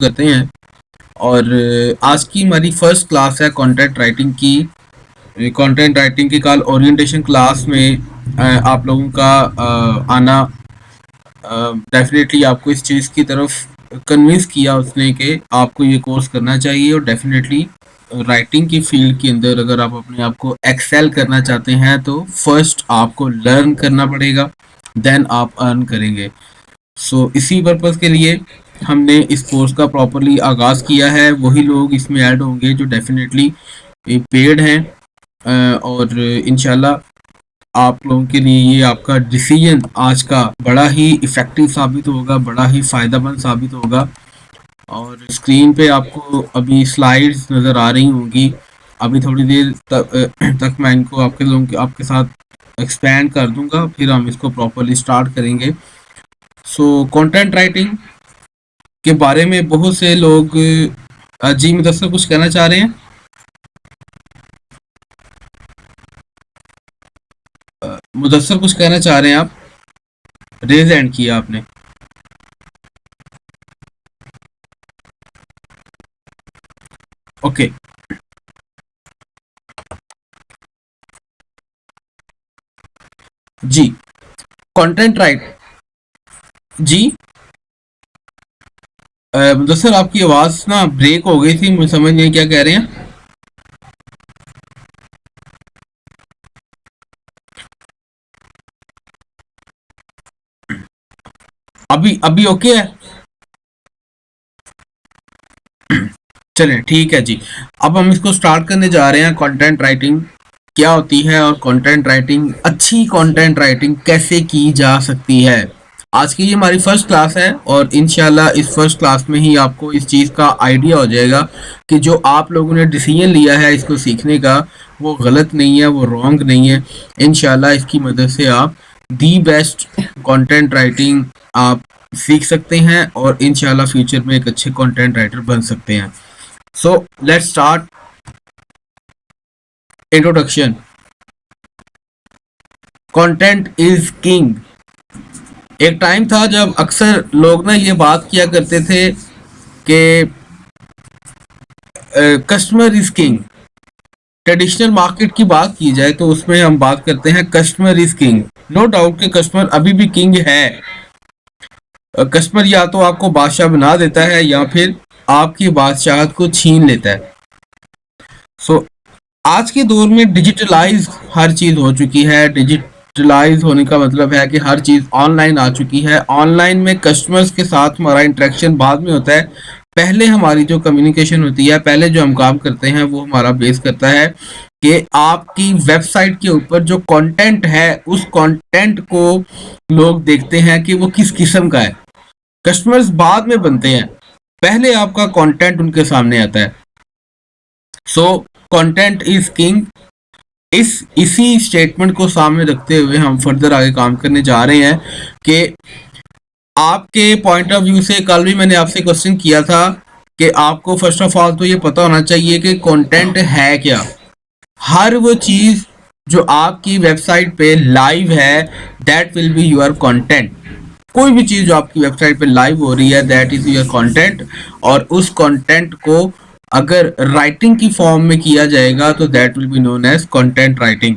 करते हैं। और आज की हमारी फर्स्ट क्लास है कंटेंट राइटिंग की। कंटेंट राइटिंग की कल ओरिएंटेशन क्लास में आप लोगों का आना डेफिनेटली आपको इस चीज़ की तरफ कन्विंस किया उसने कि आपको ये कोर्स करना चाहिए। और डेफिनेटली राइटिंग की फील्ड के अंदर अगर आप अपने आप को एक्सेल करना चाहते हैं तो फर्स्ट आपको लर्न करना पड़ेगा, देन आप अर्न करेंगे। इसी पर्पस के लिए हमने इस कोर्स का प्रॉपरली आगाज़ किया है। वही लोग इसमें ऐड होंगे जो डेफिनेटली पेड हैं, और इंशाल्लाह आप लोगों के लिए ये आपका डिसीजन आज का बड़ा ही इफ़ेक्टिव साबित होगा, बड़ा ही फ़ायदेमंद साबित होगा। और स्क्रीन पे आपको अभी स्लाइड्स नज़र आ रही होंगी। अभी थोड़ी देर तक मैं इनको आपके साथ एक्सपेंड कर दूंगा, फिर हम इसको प्रॉपरली स्टार्ट करेंगे। कंटेंट राइटिंग के बारे में बहुत से लोग जी मुदस्सर कुछ कहना चाह रहे हैं? मुदस्सर कुछ कहना चाह रहे हैं आप? रेज हैंड किया आपने। ओके, जी कंटेंट राइट जी। मुदस्सर आपकी आवाज़ ना ब्रेक हो गई थी, मुझे समझ नहीं क्या कह रहे हैं। अभी अभी ओके है? चलें ठीक है जी। अब हम इसको स्टार्ट करने जा रहे हैं। कंटेंट राइटिंग क्या होती है और कंटेंट राइटिंग, अच्छी कंटेंट राइटिंग कैसे की जा सकती है। आज की ये हमारी फर्स्ट क्लास है और इंशाल्लाह इस फर्स्ट क्लास में ही आपको इस चीज़ का आइडिया हो जाएगा कि जो आप लोगों ने डिसीजन लिया है इसको सीखने का, वो गलत नहीं है, वो रॉन्ग नहीं है। इंशाल्लाह इसकी मदद से आप दी बेस्ट कंटेंट राइटिंग आप सीख सकते हैं और इंशाल्लाह फ्यूचर में एक अच्छे कंटेंट राइटर बन सकते हैं। So let's start introduction. Content is king. एक टाइम था जब अक्सर लोग ना ये बात किया करते थे कि customer is king. Traditional market की बात की जाए तो उसमें हम बात करते हैं customer is king. No doubt कि कस्टमर अभी भी किंग है। कस्टमर या तो आपको बादशाह बना देता है या फिर आपकी बादशाहत को छीन लेता है। सो आज के दौर में डिजिटलाइज हर चीज़ हो चुकी है। डिजिटलाइज होने का मतलब है कि हर चीज़ ऑनलाइन आ चुकी है। ऑनलाइन में कस्टमर्स के साथ हमारा इंटरेक्शन बाद में होता है। पहले हमारी जो कम्युनिकेशन होती है, पहले जो हम काम करते हैं वो हमारा बेस करता है कि आपकी वेबसाइट के ऊपर जो कंटेंट है उस कंटेंट को लोग देखते हैं कि वो किस किस्म का है। कस्टमर्स बाद में बनते हैं, पहले आपका कंटेंट उनके सामने आता है। So content is king. इसी स्टेटमेंट को सामने रखते हुए हम फर्दर आगे काम करने जा रहे हैं कि आपके पॉइंट ऑफ व्यू से कल भी मैंने आपसे क्वेश्चन किया था कि आपको फर्स्ट ऑफ ऑल तो ये पता होना चाहिए कि कंटेंट है क्या। हर वो चीज़ जो आपकी वेबसाइट पे लाइव है that will be your content. कोई भी चीज़ जो आपकी वेबसाइट पे लाइव हो रही है दैट इज़ योर कंटेंट। और उस कंटेंट को अगर राइटिंग की फॉर्म में किया जाएगा तो that will be known as content writing.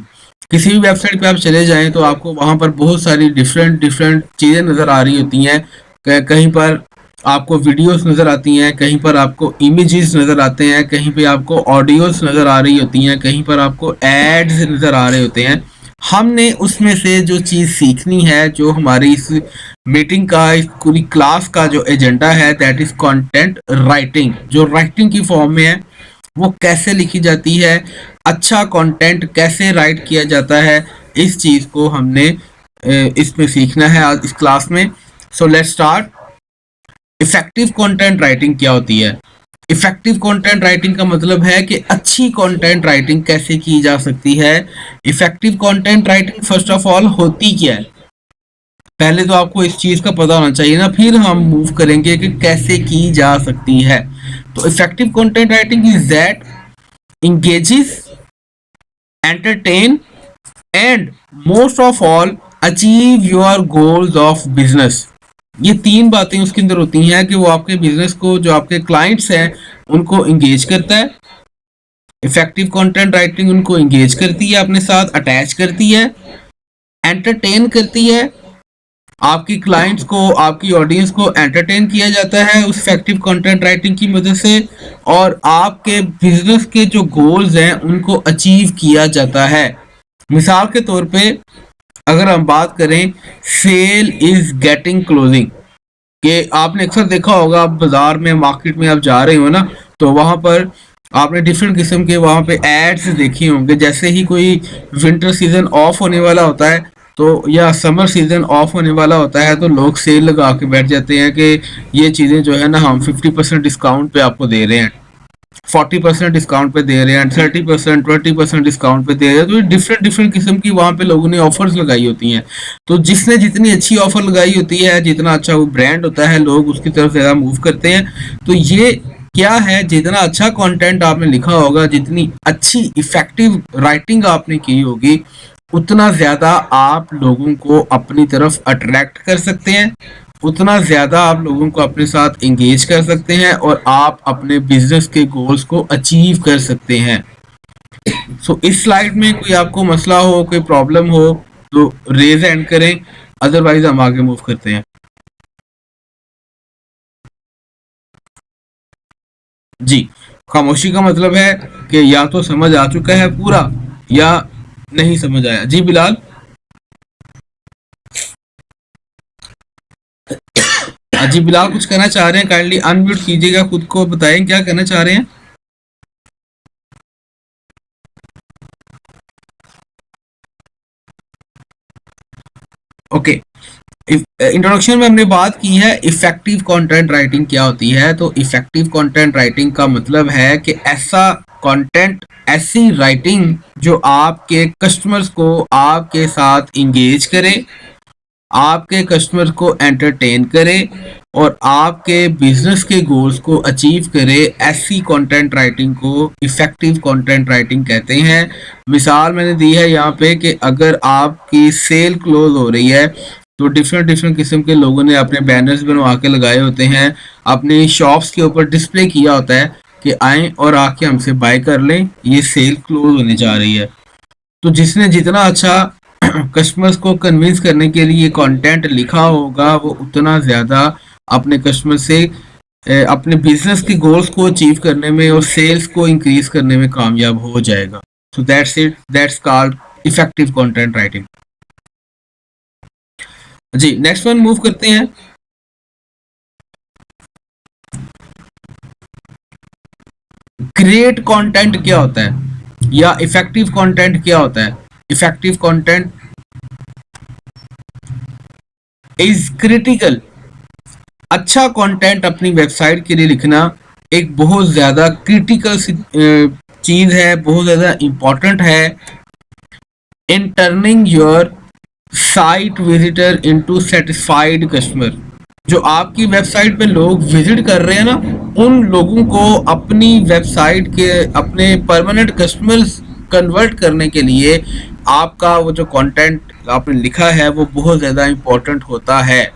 किसी भी वेबसाइट पे आप चले जाएं तो आपको वहाँ पर बहुत सारी डिफरेंट डिफरेंट चीज़ें नज़र आ रही होती हैं। कहीं पर आपको वीडियोस नज़र आती हैं, कहीं पर आपको इमेजेस नज़र आते हैं, कहीं पे आपको ऑडियोस नज़र आ रही होती हैं, कहीं पर आपको एड्स नज़र आ रहे होते हैं। हमने उसमें से जो चीज़ सीखनी है, जो हमारी इस मीटिंग का, इस पूरी क्लास का जो एजेंडा है दैट इज़ कंटेंट राइटिंग। जो राइटिंग की फॉर्म में है वो कैसे लिखी जाती है, अच्छा कंटेंट कैसे राइट किया जाता है, इस चीज़ को हमने इसमें सीखना है आज इस क्लास में। So let's start. Effective content writing क्या होती है? इफेक्टिव कंटेंट राइटिंग का मतलब है कि अच्छी कंटेंट राइटिंग कैसे की जा सकती है। Effective content writing first of all होती क्या है, पहले तो आपको इस चीज़ का पता होना चाहिए ना, फिर हम मूव करेंगे कि कैसे की जा सकती है। तो effective content writing is that engages, entertain, and most of all achieve your goals of business। ये तीन बातें उसके अंदर होती हैं कि वो आपके बिजनेस को, जो आपके क्लाइंट्स हैं, उनको इंगेज करता है। इफेक्टिव कंटेंट राइटिंग उनको इंगेज करती है, अपने साथ अटैच करती है, एंटरटेन करती है। आपकी क्लाइंट्स को, आपकी ऑडियंस को एंटरटेन किया जाता है उस इफेक्टिव कंटेंट राइटिंग की मदद से, और आपके बिजनेस के जो गोल्स हैं उनको अचीव किया जाता है। मिसाल के तौर पे अगर हम बात करें, सेल इज गेटिंग क्लोजिंग, कि आपने अक्सर देखा होगा, आप बाजार में, मार्केट में आप जा रहे हो ना, तो वहां पर आपने डिफरेंट किस्म के वहां पे एड्स देखे होंगे। जैसे ही कोई विंटर सीजन ऑफ होने वाला होता है, तो या समर सीजन ऑफ होने वाला होता है, तो लोग सेल लगा के बैठ जाते हैं कि ये चीज़ें जो है ना, हम 50% डिस्काउंट पे आपको दे रहे हैं, 40% डिस्काउंट पे दे रहे हैं, 30%, 20% डिस्काउंट पे दे रहे हैं। तो डिफरेंट डिफरेंट किस्म की वहाँ पे लोगों ने ऑफर्स लगाई होती हैं। तो जिसने जितनी अच्छी ऑफर लगाई होती है, जितना अच्छा वो ब्रांड होता है, लोग उसकी तरफ ज़्यादा मूव करते हैं। तो ये क्या है, जितना अच्छा कंटेंट आपने लिखा होगा, जितनी अच्छी इफेक्टिव राइटिंग आपने की होगी, उतना ज़्यादा आप लोगों को अपनी तरफ अट्रैक्ट कर सकते हैं, उतना ज़्यादा आप लोगों को अपने साथ इंगेज कर सकते हैं, और आप अपने बिजनेस के गोल्स को अचीव कर सकते हैं। सो इस स्लाइड में कोई आपको मसला हो, कोई प्रॉब्लम हो, तो रेज हैंड करें, अदरवाइज हम आगे मूव करते हैं। जी, खामोशी का मतलब है कि या तो समझ आ चुका है पूरा, या नहीं समझ आया। जी बिलाल। जी बिलाल कुछ कहना चाह रहे हैं, काइंडली अनम्यूट कीजिएगा, खुद को बताएं क्या कहना चाह रहे हैं। ओके, इंट्रोडक्शन में हमने बात की है इफेक्टिव कंटेंट राइटिंग क्या होती है। तो इफेक्टिव कंटेंट राइटिंग का मतलब है कि ऐसा कंटेंट, ऐसी राइटिंग जो आपके कस्टमर्स को आपके साथ इंगेज करे, आपके कस्टमर को एंटरटेन करे, और आपके बिजनेस के गोल्स को अचीव करे। ऐसी कंटेंट राइटिंग को इफेक्टिव कंटेंट राइटिंग कहते हैं। मिसाल मैंने दी है यहाँ पे कि अगर आपकी सेल क्लोज हो रही है, तो डिफरेंट डिफरेंट किस्म के लोगों ने अपने बैनर्स बनवा के लगाए होते हैं, अपनी शॉप्स के ऊपर डिस्प्ले किया होता है कि आएँ और आके हमसे बाय कर लें, ये सेल क्लोज होने जा रही है। तो जिसने जितना अच्छा कस्टमर्स को कन्विंस करने के लिए कंटेंट लिखा होगा, वो उतना ज़्यादा अपने कस्टमर से अपने बिजनेस के गोल्स को अचीव करने में और सेल्स को इंक्रीज करने में कामयाब हो जाएगा। So that's it, that's called effective content writing. जी नेक्स्ट वन मूव करते हैं। ग्रेट कंटेंट क्या होता है, या इफेक्टिव कंटेंट क्या होता है। Effective content is critical. अच्छा कंटेंट अपनी वेबसाइट के लिए लिखना एक बहुत ज़्यादा क्रिटिकल चीज़ है, बहुत ज़्यादा इम्पोर्टेंट है इन turning your site visitor into satisfied customer. जो आपकी वेबसाइट पे लोग विजिट कर रहे हैं ना, उन लोगों को अपनी वेबसाइट के अपने परमानेंट कस्टमर्स कन्वर्ट करने के लिए आपका वो जो कंटेंट आपने लिखा है वो बहुत ज़्यादा इम्पोर्टेंट होता है।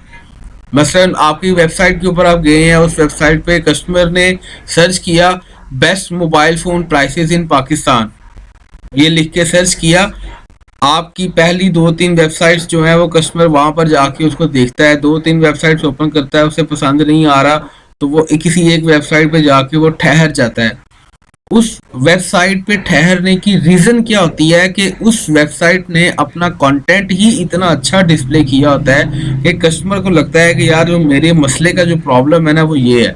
मसलन आपकी वेबसाइट के ऊपर आप गए हैं, उस वेबसाइट पे कस्टमर ने सर्च किया best mobile phone prices in Pakistan, ये लिख के सर्च किया। आपकी पहली 2-3 वेबसाइट्स जो है वो कस्टमर वहाँ पर जाके उसको देखता है, 2-3 वेबसाइट्स ओपन करता है, उसे पसंद नहीं आ रहा तो वो किसी एक वेबसाइट पे जाके वो ठहर जाता है। उस वेबसाइट पे ठहरने की रीज़न क्या होती है कि उस वेबसाइट ने अपना कंटेंट ही इतना अच्छा डिस्प्ले किया होता है कि कस्टमर को लगता है कि यार जो मेरे मसले का जो प्रॉब्लम है ना वो ये है।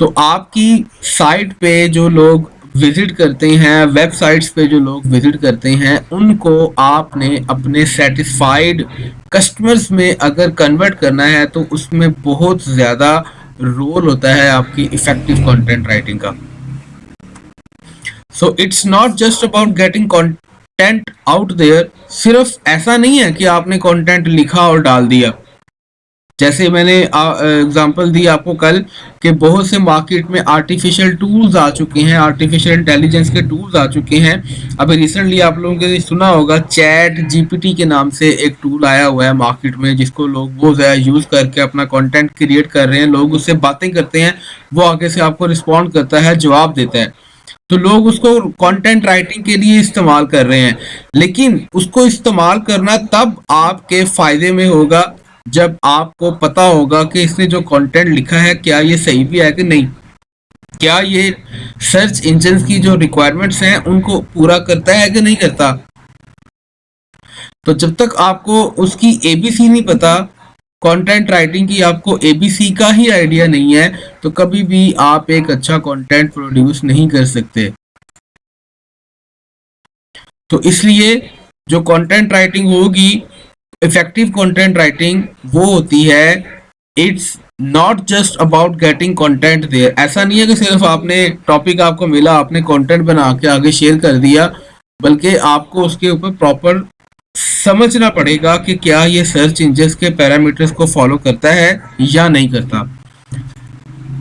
तो आपकी साइट पे जो लोग विजिट करते हैं, वेबसाइट्स पे जो लोग विजिट करते हैं, उनको आपने अपने सेटिस्फाइड कस्टमर्स में अगर कन्वर्ट करना है तो उसमें बहुत ज़्यादा रोल होता है आपकी इफेक्टिव कंटेंट राइटिंग का। So it's not just about getting content out there. सिर्फ ऐसा नहीं है कि आपने कंटेंट लिखा और डाल दिया, जैसे मैंने एग्जांपल दी आपको कल कि बहुत से मार्केट में आर्टिफिशियल टूल्स आ चुके हैं, आर्टिफिशियल इंटेलिजेंस के टूल्स आ चुके हैं। अभी रिसेंटली आप लोगों ने सुना होगा चैट जीपीटी के नाम से एक टूल आया हुआ है मार्केट में, जिसको लोग बहुत ज़्यादा यूज़ करके अपना कंटेंट क्रिएट कर रहे हैं। लोग उससे बातें करते हैं, वो आगे से आपको रिस्पॉन्ड करता है, जवाब देता है। तो लोग उसको कंटेंट राइटिंग के लिए इस्तेमाल कर रहे हैं, लेकिन उसको इस्तेमाल करना तब आपके फायदे में होगा जब आपको पता होगा कि इसने जो कंटेंट लिखा है क्या ये सही भी है कि नहीं, क्या ये सर्च इंजन की जो रिक्वायरमेंट्स हैं उनको पूरा करता है कि नहीं करता। तो जब तक आपको उसकी एबीसी नहीं पता, कंटेंट राइटिंग की आपको एबीसी का ही आइडिया नहीं है, तो कभी भी आप एक अच्छा कंटेंट प्रोड्यूस नहीं कर सकते। तो इसलिए जो कंटेंट राइटिंग होगी, इफेक्टिव कंटेंट राइटिंग वो होती है, it's not just about getting content there. ऐसा नहीं है कि सिर्फ आपने टॉपिक आपको मिला, आपने कंटेंट बना के आगे शेयर कर दिया, बल्कि आपको उसके ऊपर प्रॉपर समझना पड़ेगा कि क्या ये सर्च इंजन के पैरामीटर्स को फॉलो करता है या नहीं करता।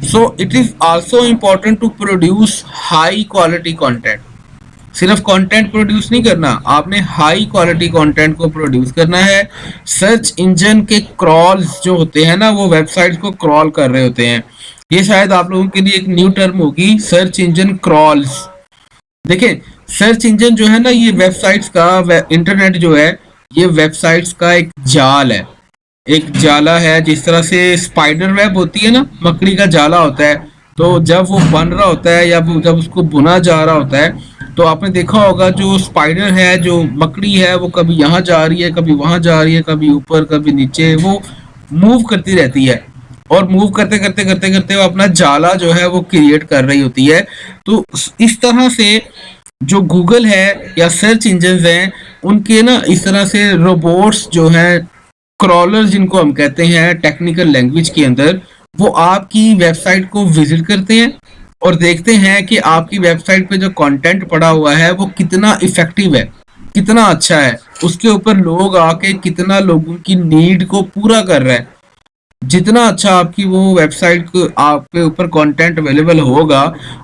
So it is also important to produce high quality content. सिर्फ कंटेंट प्रोड्यूस नहीं करना, आपने हाई क्वालिटी कंटेंट को प्रोड्यूस करना है। सर्च इंजन के क्रॉल्स जो होते हैं ना, वो वेबसाइट्स को क्रॉल कर रहे होते हैं। ये शायद आप लोगों के लिए एक न्यू टर्म होगी, सर्च इंजन क्रॉल्स। देखें, सर्च इंजन जो है ना, ये वेबसाइट्स का, इंटरनेट जो है ये वेबसाइट्स का एक जाल है, एक जाला है। जिस तरह से स्पाइडर वेब होती है ना, मकड़ी का जाला होता है, तो जब वो बन रहा होता है या जब उसको बुना जा रहा होता है, तो आपने देखा होगा जो स्पाइडर है, जो मकड़ी है, वो कभी यहाँ जा रही है, कभी वहां जा रही है, कभी ऊपर कभी नीचे, वो मूव करती रहती है। और मूव करते करते करते करते वो अपना जाला जो है वो क्रिएट कर रही होती है। तो इस तरह से जो गूगल है या सर्च इंजन हैं, उनके ना इस तरह से रोबोट्स जो हैं, क्रॉलर जिनको हम कहते हैं टेक्निकल लैंग्वेज के अंदर, वो आपकी वेबसाइट को विजिट करते हैं और देखते हैं कि आपकी वेबसाइट पे जो कंटेंट पड़ा हुआ है वो कितना इफेक्टिव है, कितना अच्छा है, उसके ऊपर लोग आके कितना लोगों की नीड को पूरा कर रहा है। जितना अच्छा आपकी वो वेबसाइट को आपके ऊपर कंटेंट अवेलेबल होगा,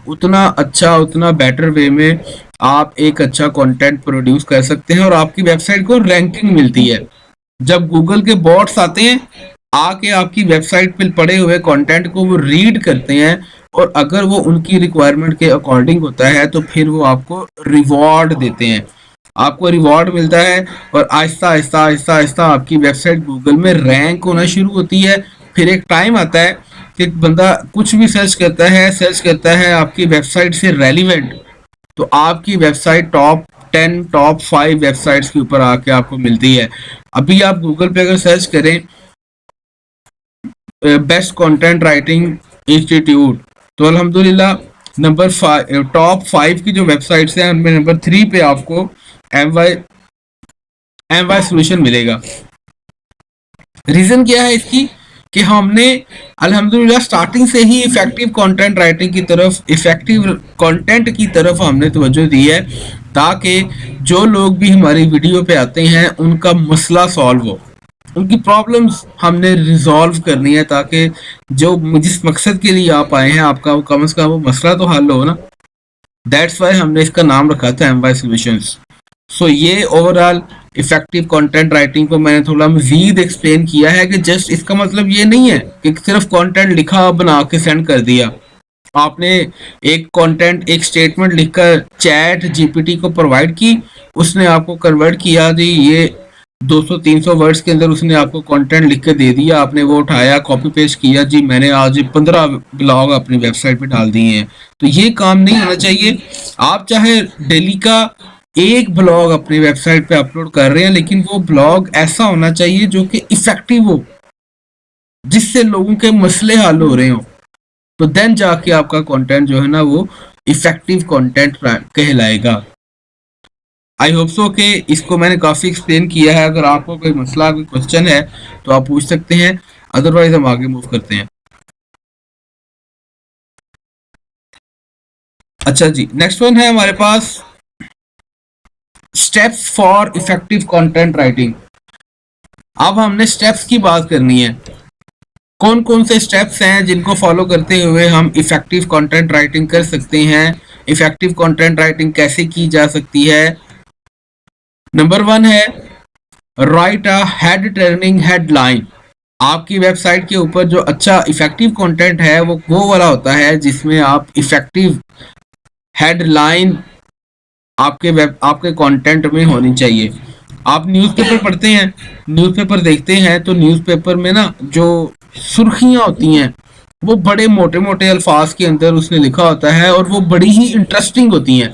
उतना अच्छा, उतना बेटर वे में आप एक अच्छा कंटेंट प्रोड्यूस कर सकते हैं और आपकी वेबसाइट को रैंकिंग मिलती है। जब गूगल के बॉट्स आते हैं, आके आपकी वेबसाइट पे पड़े हुए कंटेंट को वो रीड करते हैं, और अगर वो उनकी रिक्वायरमेंट के अकॉर्डिंग होता है तो फिर वो आपको रिवॉर्ड देते हैं, आपको रिवॉर्ड मिलता है, और आहिस्ता आहिस्ता आहिस्ता आहिस्ता आपकी वेबसाइट गूगल में रैंक होना शुरू होती है। फिर एक टाइम आता है कि बंदा कुछ भी सर्च करता है आपकी वेबसाइट से रेलिवेंट, तो आपकी वेबसाइट टॉप 10 टॉप 5 वेबसाइट्स के ऊपर आके आपको मिलती है। अभी आप गूगल पे अगर सर्च करें बेस्ट कंटेंट राइटिंग इंस्टीट्यूट, तो अल्हम्दुलिल्लाह नंबर 5, टॉप 5 की जो वेबसाइट्स हैं उनमें नंबर 3 पे आपको एम वाई सोल्यूशन मिलेगा। रीजन क्या है इसकी, कि हमने अल्हम्दुलिल्लाह स्टार्टिंग से ही इफेक्टिव कंटेंट राइटिंग की तरफ, इफेक्टिव कंटेंट की तरफ हमने तवज्जो दी है, ताकि जो लोग भी हमारी वीडियो पे आते हैं उनका मसला सॉल्व हो, उनकी प्रॉब्लम्स हमने रिजॉल्व करनी है, ताकि जो जिस मकसद के लिए आप आए हैं आपका वो कम से कम वो मसला तो हल हो ना। दैट्स वाई हमने इसका नाम रखा था एम वाई सोल्यूशंस। सो ये ओवरऑल इफेक्टिव कंटेंट राइटिंग को मैंने थोड़ा मजीद एक्सप्लेन किया है कि जस्ट इसका मतलब ये नहीं है कि सिर्फ कंटेंट लिखा बना के सेंड कर दिया। आपने एक कंटेंट, एक स्टेटमेंट लिखकर चैट जीपीटी को प्रोवाइड की, उसने आपको कन्वर्ट किया, जी ये 200-300 वर्ड्स के अंदर उसने आपको कंटेंट लिख के दे दिया, आपने वो उठाया, कॉपी पेस्ट किया, जी मैंने आज 15 ब्लॉग अपनी वेबसाइट पे डाल दिए हैं। तो ये काम नहीं होना चाहिए। आप चाहे डेली का एक ब्लॉग अपनी वेबसाइट पे अपलोड कर रहे हैं, लेकिन वो ब्लॉग ऐसा होना चाहिए जो कि इफेक्टिव हो, जिससे लोगों के मसले हल हो रहे हो, तो देन जाके आपका कंटेंट जो है ना वो इफेक्टिव कंटेंट कहलाएगा। आई होप सो कि इसको मैंने काफ़ी एक्सप्लेन किया है। अगर आपको कोई मसला, कोई क्वेश्चन है तो आप पूछ सकते हैं, अदरवाइज हम आगे मूव करते हैं। अच्छा जी, नेक्स्ट वन है हमारे पास steps for effective content writing. अब हमने स्टेप्स की बात करनी है। कौन कौन से स्टेप्स हैं जिनको फॉलो करते हुए हम इफेक्टिव कंटेंट राइटिंग कर सकते हैं, इफेक्टिव कंटेंट राइटिंग कैसे की जा सकती है। नंबर 1 है right a head turning headline. आपकी वेबसाइट के ऊपर जो अच्छा इफेक्टिव कंटेंट है वो वाला होता है जिसमें आप इफेक्टिव हेडलाइन आपके कंटेंट में होनी चाहिए। आप न्यूज़पेपर पढ़ते हैं, न्यूज़पेपर देखते हैं तो न्यूज़पेपर में ना जो सुर्खियां होती हैं वो बड़े मोटे मोटे अल्फाज के अंदर उसने लिखा होता है और वो बड़ी ही इंटरेस्टिंग होती हैं।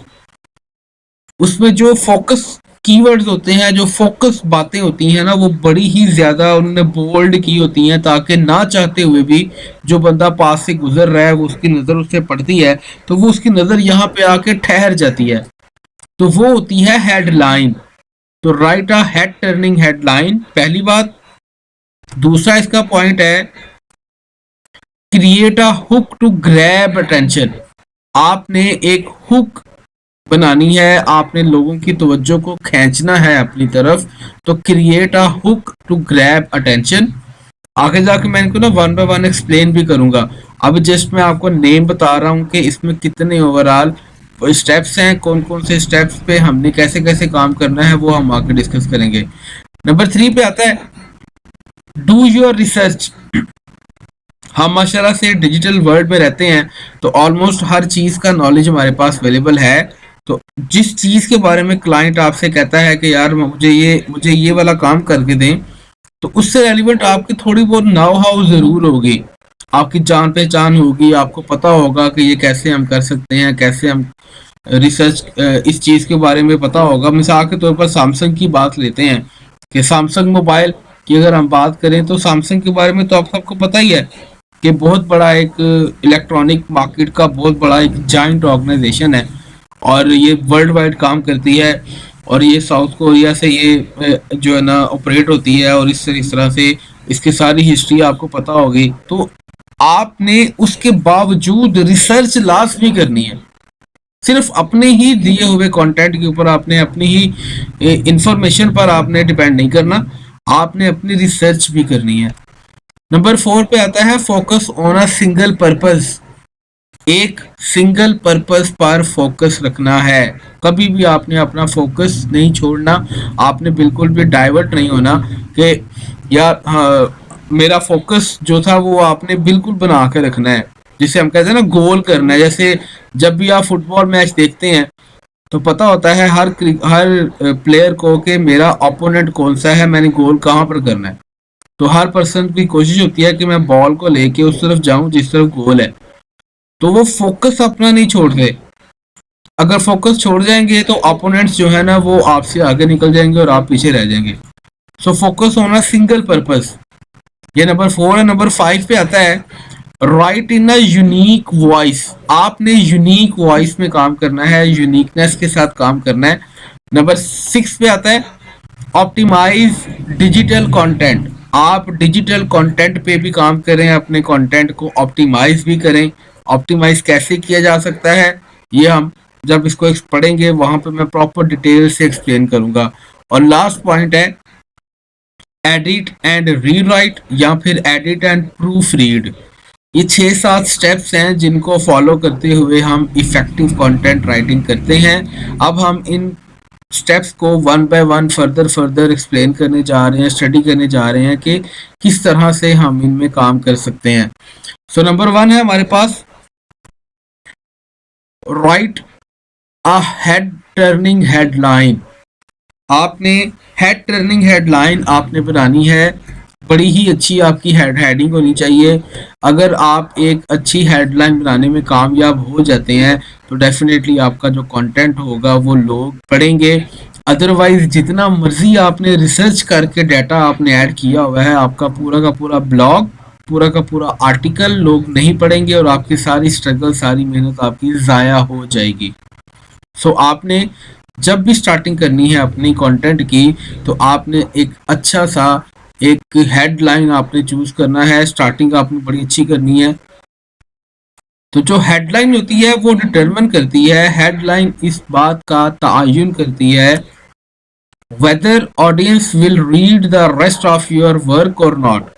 उसमें जो फोकस कीवर्ड्स होते हैं, जो फोकस बातें होती हैं ना, वो बड़ी ही ज्यादा उन्होंने बोल्ड की होती हैं ताकि ना चाहते हुए भी जो बंदा पास से गुजर रहा है वो उसकी नजर उससे पड़ती है तो वो उसकी नजर यहाँ पे आके ठहर जाती है, तो वो होती है हेडलाइन। तो write a head turning headline पहली बात। दूसरा इसका पॉइंट है create a hook to grab attention. आपने एक हुक बनानी है, आपने लोगों की तवज्जो को खींचना है अपनी तरफ, तो create a hook to grab attention. आगे जाके मैं इनको ना वन बाय वन एक्सप्लेन भी करूंगा। अब जस्ट मैं आपको नेम बता रहा हूँ कि इसमें कितने ओवरऑल स्टेप्स हैं, कौन कौन से स्टेप्स पे हमने कैसे कैसे काम करना है वो हम आगे डिस्कस करेंगे। नंबर 3 पे आता है डू योर रिसर्च। हम माशाल्लाह से डिजिटल वर्ल्ड में रहते हैं तो ऑलमोस्ट हर चीज़ का नॉलेज हमारे पास अवेलेबल है। तो जिस चीज़ के बारे में क्लाइंट आपसे कहता है कि यार मुझे ये वाला काम करके दें, तो उससे रेलिवेंट आपकी थोड़ी बहुत नाउ हाउ ज़रूर होगी, आपकी जान पहचान होगी, आपको पता होगा कि ये कैसे हम कर सकते हैं, कैसे हम रिसर्च इस चीज़ के बारे में पता होगा। मिसाल के तौर पर सैमसंग की बात लेते हैं कि सैमसंग मोबाइल की अगर हम बात करें तो सैमसंग के बारे में तो आप सबको पता ही है कि बहुत बड़ा एक इलेक्ट्रॉनिक मार्केट का बहुत बड़ा एक जाइंट ऑर्गेनाइजेशन है और ये वर्ल्ड वाइड काम करती है और ये साउथ कोरिया से ये जो है ना ऑपरेट होती है और इस तरह से इसकी सारी हिस्ट्री आपको पता होगी। तो आपने उसके बावजूद रिसर्च लाजमी करनी है। सिर्फ अपने ही दिए हुए कंटेंट के ऊपर आपने अपनी ही इंफॉर्मेशन पर आपने डिपेंड नहीं करना, आपने अपनी रिसर्च भी करनी है। नंबर 4 पे आता है focus on a single purpose. एक सिंगल पर्पस पर फोकस रखना है, कभी भी आपने अपना फोकस नहीं छोड़ना, आपने बिल्कुल भी डाइवर्ट नहीं होना कि यार हाँ, मेरा फोकस जो था वो आपने बिल्कुल बना के रखना है, जिसे हम कहते हैं ना गोल करना है। जैसे जब भी आप फुटबॉल मैच देखते हैं तो पता होता है हर प्लेयर को कि मेरा ओपोनेंट कौन सा है, मैंने गोल कहाँ पर करना है। तो हर पर्सन की कोशिश होती है कि मैं बॉल को लेके उस तरफ जाऊं जिस तरफ गोल है, तो वो फोकस अपना नहीं छोड़ते। अगर फोकस छोड़ जाएंगे तो अपोनेंट्स जो है ना वो आपसे आगे निकल जाएंगे और आप पीछे रह जाएंगे। सो फोकस होना सिंगल पर्पस, ये नंबर 4 है। नंबर 5 पे आता है write in a unique voice. आपने यूनिक वॉइस में काम करना है, यूनिकनेस के साथ काम करना है। नंबर 6 पे आता है ऑप्टिमाइज डिजिटल कंटेंट। आप डिजिटल कंटेंट पे भी काम करें, अपने कंटेंट को ऑप्टिमाइज भी करें। ऑप्टिमाइज कैसे किया जा सकता है ये हम जब इसको पढ़ेंगे वहां पे मैं प्रॉपर डिटेल से एक्सप्लेन करूंगा। और लास्ट पॉइंट है एडिट एंड रीराइट या फिर एडिट एंड प्रूफ रीड। ये 6-7 स्टेप्स हैं जिनको फॉलो करते हुए हम इफेक्टिव कंटेंट राइटिंग करते हैं। अब हम इन स्टेप्स को one by one further explain करने जा रहे हैं, स्टडी करने जा रहे हैं कि किस तरह से हम इनमें काम कर सकते हैं। सो नंबर 1 है हमारे पास write a head turning headline. आपने हेड टर्निंग हेडलाइन आपने बनानी है, बड़ी ही अच्छी आपकी हेडिंग होनी चाहिए। अगर आप एक अच्छी हेडलाइन बनाने में कामयाब हो जाते हैं तो डेफिनेटली आपका जो कंटेंट होगा वो लोग पढ़ेंगे। अदरवाइज जितना मर्जी आपने रिसर्च करके डाटा आपने ऐड किया हुआ है, आपका पूरा का पूरा ब्लॉग, पूरा का पूरा आर्टिकल लोग नहीं पढ़ेंगे और आपकी सारी स्ट्रगल, सारी मेहनत आपकी ज़ाया हो जाएगी। सो आपने जब भी स्टार्टिंग करनी है अपनी कंटेंट की तो आपने एक अच्छा सा एक हेडलाइन आपने चूज करना है, स्टार्टिंग आपने बड़ी अच्छी करनी है। तो जो हेडलाइन होती है वो डिटरमिन करती है, हेडलाइन इस बात का तयन करती है whether audience will read the rest of your work और नॉट।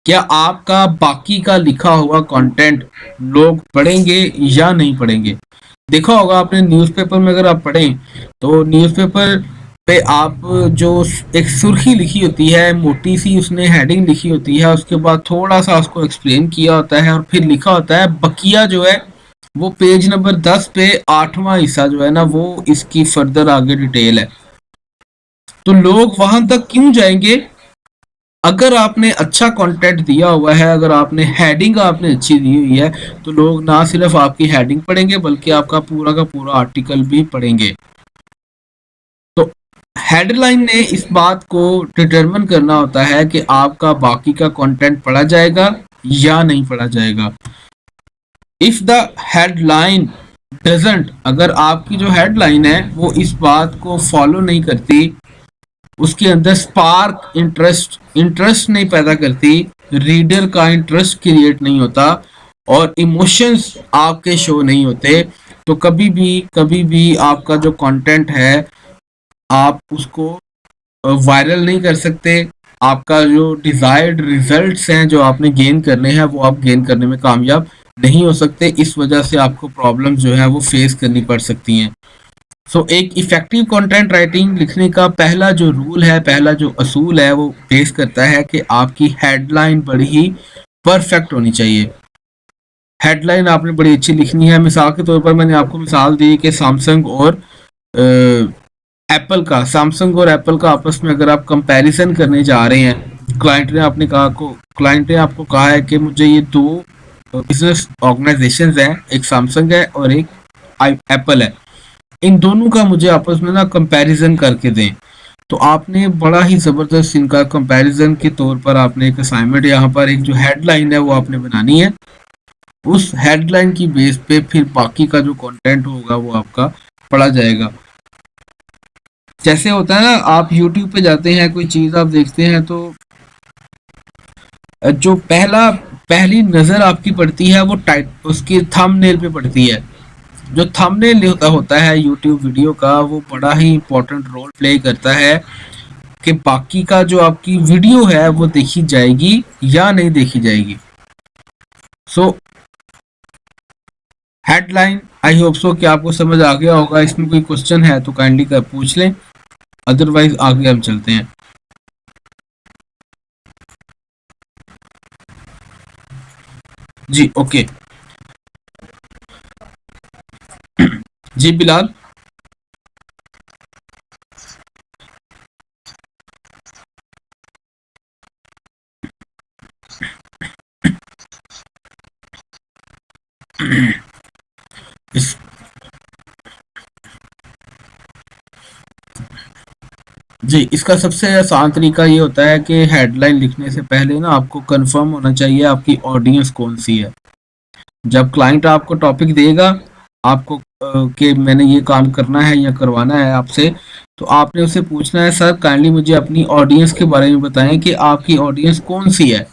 क्या आपका बाकी का लिखा हुआ कंटेंट लोग पढ़ेंगे या नहीं पढ़ेंगे? देखा होगा आपने न्यूज़पेपर में, अगर आप पढ़ें तो न्यूज़पेपर पे आप जो एक सुर्खी लिखी होती है, मोटी सी उसने हेडिंग लिखी होती है, उसके बाद थोड़ा सा उसको एक्सप्लेन किया होता है और फिर लिखा होता है बकिया जो है वो पेज नंबर 10 पे 8वां हिस्सा जो है ना वो इसकी फर्दर आगे डिटेल है। तो लोग वहां तक क्यों जाएंगे? अगर आपने अच्छा कंटेंट दिया हुआ है, अगर आपने हेडिंग आपने अच्छी दी हुई है, तो लोग ना सिर्फ आपकी हेडिंग पढ़ेंगे बल्कि आपका पूरा का पूरा आर्टिकल भी पढ़ेंगे। तो हेडलाइन ने इस बात को डिटरमिन करना होता है कि आपका बाकी का कंटेंट पढ़ा जाएगा या नहीं पढ़ा जाएगा। इफ द हेडलाइन डजंट, अगर आपकी जो हेडलाइन है वो इस बात को फॉलो नहीं करती, उसके अंदर स्पार्क इंटरेस्ट नहीं पैदा करती, रीडर का इंटरेस्ट क्रिएट नहीं होता और इमोशंस आपके शो नहीं होते, तो कभी भी आपका जो कंटेंट है आप उसको वायरल नहीं कर सकते। आपका जो डिजायर्ड रिजल्ट्स हैं जो आपने गेन करने हैं वो आप गेन करने में कामयाब नहीं हो सकते। इस वजह से आपको प्रॉब्लम जो है वो फेस करनी पड़ सकती हैं। एक इफेक्टिव कंटेंट राइटिंग लिखने का पहला जो रूल है, पहला जो असूल है, वो बेस करता है कि आपकी हेडलाइन बड़ी ही परफेक्ट होनी चाहिए। हेडलाइन आपने बड़ी अच्छी लिखनी है। मिसाल के तौर पर मैंने आपको मिसाल दी कि सैमसंग और एप्पल का आपस में अगर आप कंपैरिजन करने जा रहे हैं, क्लाइंट ने आपको कहा है कि मुझे ये दो बिजनेस ऑर्गेनाइजेशंस हैं, एक सैमसंग है और एक एप्पल है, इन दोनों का मुझे आपस में ना कंपैरिजन करके दें। तो आपने बड़ा ही ज़बरदस्त इनका कंपैरिजन के तौर पर आपने एक असाइनमेंट, यहाँ पर एक जो हेडलाइन है वो आपने बनानी है। उस हेडलाइन की बेस पे फिर बाकी का जो कंटेंट होगा वो आपका पढ़ा जाएगा। जैसे होता है ना, आप YouTube पे जाते हैं, कोई चीज़ आप देखते हैं तो जो पहली नज़र आपकी पड़ती है वो टाइट उसकी थंबनेल पे पड़ती है। जो थंबनेल होता है यूट्यूब वीडियो का, वो बड़ा ही इंपॉर्टेंट रोल प्ले करता है कि बाकी का जो आपकी वीडियो है वो देखी जाएगी या नहीं देखी जाएगी। हेडलाइन, आई होप सो कि आपको समझ आ गया होगा। इसमें कोई क्वेश्चन है तो काइंडली कर पूछ लें, अदरवाइज आगे हम चलते हैं। जी ओके। जी बिलाल। इस जी, इसका सबसे आसान तरीका ये होता है कि हेडलाइन लिखने से पहले ना आपको कंफर्म होना चाहिए आपकी ऑडियंस कौन सी है। जब क्लाइंट आपको टॉपिक देगा आपको कि मैंने ये काम करना है या करवाना है आपसे, तो आपने उससे पूछना है, सर काइंडली मुझे अपनी ऑडियंस के बारे में बताएं कि आपकी ऑडियंस कौन सी है।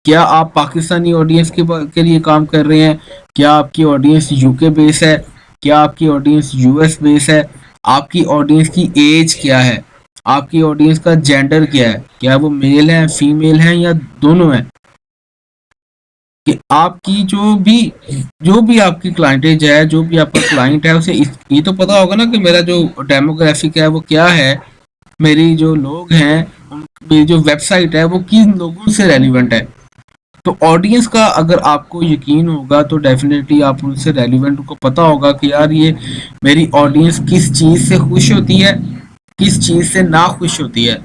क्या आप पाकिस्तानी ऑडियंस के लिए काम कर रहे हैं? क्या आपकी ऑडियंस यूके बेस है? क्या आपकी ऑडियंस यूएस बेस है? आपकी ऑडियंस की एज क्या है? आपकी ऑडियंस का जेंडर क्या है? क्या वो मेल है, फीमेल है या दोनों है? कि आपकी जो भी आपकी क्लाइंटेज है, जो भी आपका क्लाइंट है, उसे ये तो पता होगा ना कि मेरा जो डेमोग्राफिक है वो क्या है, मेरी जो लोग हैं मेरी जो वेबसाइट है वो किन लोगों से रेलिवेंट है। तो ऑडियंस का अगर आपको यकीन होगा तो डेफिनेटली आप उनसे रेलिवेंट को पता होगा कि यार ये मेरी ऑडियंस किस चीज़ से खुश होती है, किस चीज़ से ना खुश होती है।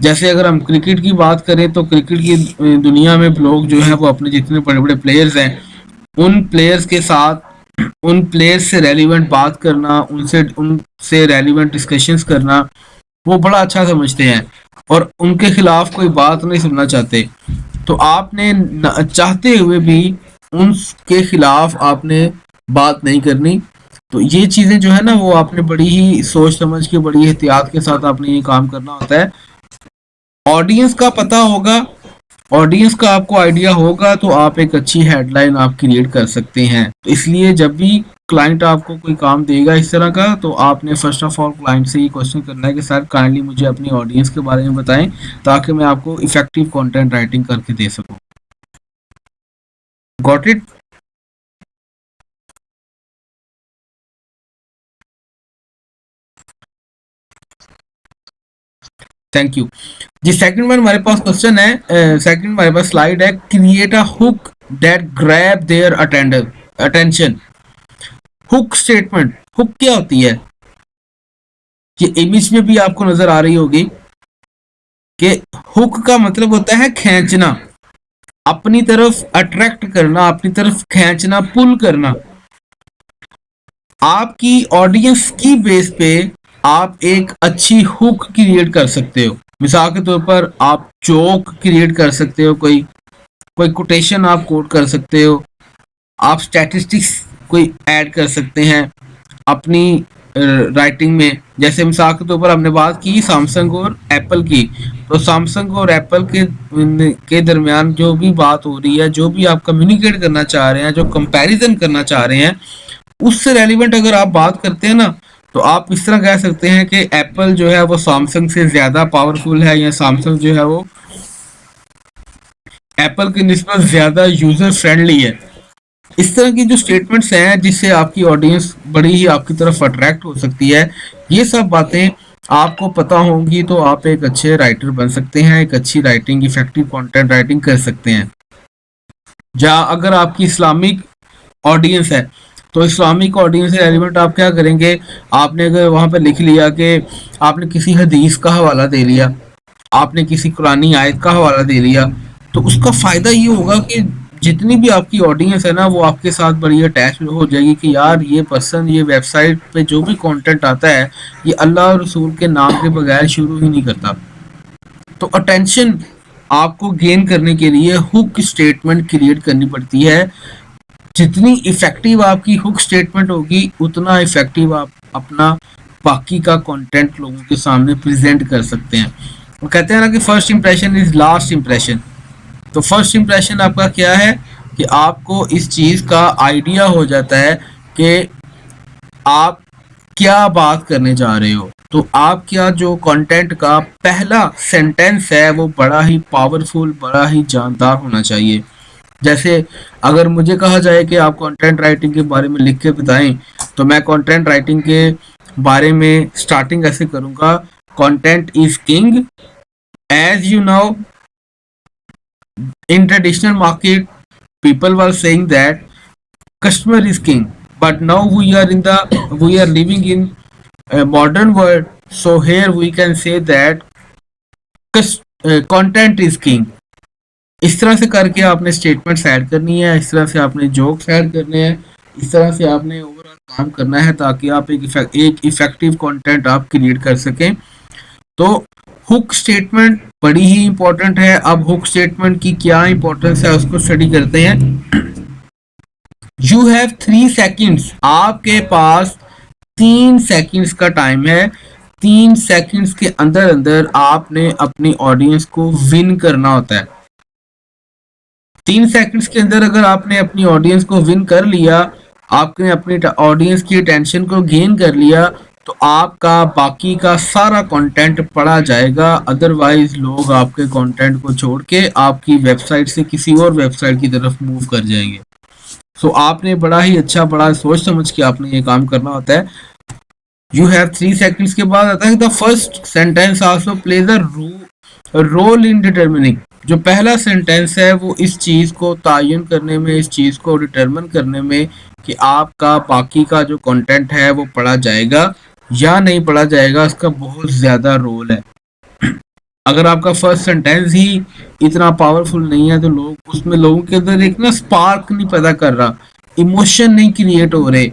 जैसे अगर हम क्रिकेट की बात करें तो क्रिकेट की दुनिया में लोग जो हैं वो अपने जितने बड़े बड़े प्लेयर्स हैं उन प्लेयर्स के साथ उन प्लेयर्स से रेलिवेंट बात करना, उनसे रेलिवेंट डिस्कशंस करना वो बड़ा अच्छा समझते हैं और उनके खिलाफ कोई बात नहीं सुनना चाहते। तो आपने चाहते हुए भी उनके खिलाफ आपने बात नहीं करनी। तो ये चीज़ें जो है ना वो आपने बड़ी ही सोच समझ के, बड़ी एहतियात के साथ आपने ये काम करना होता है। ऑडियंस का पता होगा, ऑडियंस का आपको आइडिया होगा तो आप एक अच्छी हेडलाइन आप क्रिएट कर सकते हैं। तो इसलिए जब भी क्लाइंट आपको कोई काम देगा इस तरह का, तो आपने फर्स्ट ऑफ ऑल क्लाइंट से ये क्वेश्चन करना है कि सर काइंडली मुझे अपनी ऑडियंस के बारे में बताएं, ताकि मैं आपको इफेक्टिव कंटेंट राइटिंग करके दे सकूं। Got it? थैंक यू जी। सेकंड वन हमारे पास क्वेश्चन है, सेकंड हमारे पास स्लाइड है, create a hook that grab their attention. Hook statement, hook क्या होती है? ये इमेज में भी आपको नजर आ रही होगी कि हुक का मतलब होता है खींचना, अपनी तरफ अट्रैक्ट करना, अपनी तरफ खींचना, पुल करना। आपकी ऑडियंस की बेस पे आप एक अच्छी हुक क्रिएट कर सकते हो। मिसाल के तौर पर आप जोक क्रिएट कर सकते हो, कोई कोई कोटेशन आप कोट कर सकते हो, आप स्टैटिस्टिक्स कोई ऐड कर सकते हैं अपनी राइटिंग में। जैसे मिसाल के तौर पर हमने बात की सैमसंग और एप्पल की, तो सैमसंग और एप्पल के दरमियान जो भी बात हो रही है, जो भी आप कम्युनिकेट करना चाह रहे हैं, जो कंपैरिजन करना चाह रहे हैं, उससे रेलिवेंट अगर आप बात करते हैं ना, तो आप इस तरह कह सकते हैं कि एप्पल जो है वो सैमसंग से ज़्यादा पावरफुल है, या सैमसंग जो है वो एप्पल की निस्बत ज़्यादा यूज़र फ्रेंडली है। इस तरह की जो स्टेटमेंट्स हैं जिससे आपकी ऑडियंस बड़ी ही आपकी तरफ अट्रैक्ट हो सकती है, ये सब बातें आपको पता होंगी तो आप एक अच्छे राइटर बन सकते हैं, एक अच्छी राइटिंग, इफेक्टिव कंटेंट राइटिंग कर सकते हैं। जहाँ अगर आपकी इस्लामिक ऑडियंस है, तो इस्लामिक ऑडियंस से रेलिवेंट आप क्या करेंगे, आपने अगर वहाँ पे लिख लिया कि आपने किसी हदीस का हवाला दे लिया, आपने किसी कुरानी आयत का हवाला दे लिया, तो उसका फ़ायदा ये होगा कि जितनी भी आपकी ऑडियंस है ना, वो आपके साथ बड़ी अटैच हो जाएगी कि यार ये पर्सन ये वेबसाइट पे जो भी कंटेंट आता है, ये अल्लाह और रसूल के नाम के बगैर शुरू ही नहीं करता। तो अटेंशन आपको गेन करने के लिए हुक स्टेटमेंट क्रिएट करनी पड़ती है। जितनी इफेक्टिव आपकी हुक स्टेटमेंट होगी, उतना इफेक्टिव आप अपना बाकी का कंटेंट लोगों के सामने प्रेजेंट कर सकते हैं। वो कहते हैं ना कि first impression is last impression. तो फर्स्ट इंप्रेशन आपका क्या है कि आपको इस चीज़ का आइडिया हो जाता है कि आप क्या बात करने जा रहे हो। तो आपका जो कंटेंट का पहला सेंटेंस है वो बड़ा ही पावरफुल, बड़ा ही जानदार होना चाहिए। जैसे अगर मुझे कहा जाए कि आप कंटेंट राइटिंग के बारे में लिख के बताएं, तो मैं कंटेंट राइटिंग के बारे में स्टार्टिंग ऐसे करूंगा, content is king, as you know in traditional market people were saying that customer is king, but now we are living in a modern world, so here we can say that content is king। इस तरह से करके आपने statements add करनी है, इस तरह से आपने जोक्स ऐड करने हैं, इस तरह से आपने ओवरऑल काम करना है ताकि आप एक इफेक्टिव कंटेंट आप क्रिएट कर सकें। तो हुक स्टेटमेंट बड़ी ही इंपॉर्टेंट है। अब हुक स्टेटमेंट की क्या इंपॉर्टेंस है उसको स्टडी करते हैं। यू हैव 3 सेकेंड्स, आपके पास 3 सेकेंड्स का टाइम है। 3 सेकेंड्स के अंदर अंदर आपने अपनी ऑडियंस को विन करना होता है। 3 सेकेंड्स के अंदर अगर आपने अपनी ऑडियंस को विन कर लिया, आपने अपनी ऑडियंस की अटेंशन को गेन कर लिया, तो आपका बाकी का सारा कंटेंट पढ़ा जाएगा। अदरवाइज लोग आपके कंटेंट को छोड़ के आपकी वेबसाइट से किसी और वेबसाइट की तरफ मूव कर जाएंगे। सो आपने बड़ा ही अच्छा, बड़ा सोच समझ के आपने ये काम करना होता है। यू हैव 3 सेकेंड्स के बाद आता है the first sentence also plays a role in determining. जो पहला सेंटेंस है वो इस चीज़ को तायन करने में, इस चीज़ को डिटरमिन करने में कि आपका बाकी का जो कंटेंट है वो पढ़ा जाएगा या नहीं पढ़ा जाएगा, उसका बहुत ज़्यादा रोल है। अगर आपका फर्स्ट सेंटेंस ही इतना पावरफुल नहीं है, तो लोग उसमें, लोगों के अंदर एक ना स्पार्क नहीं पैदा कर रहा, इमोशन नहीं क्रिएट हो रहे,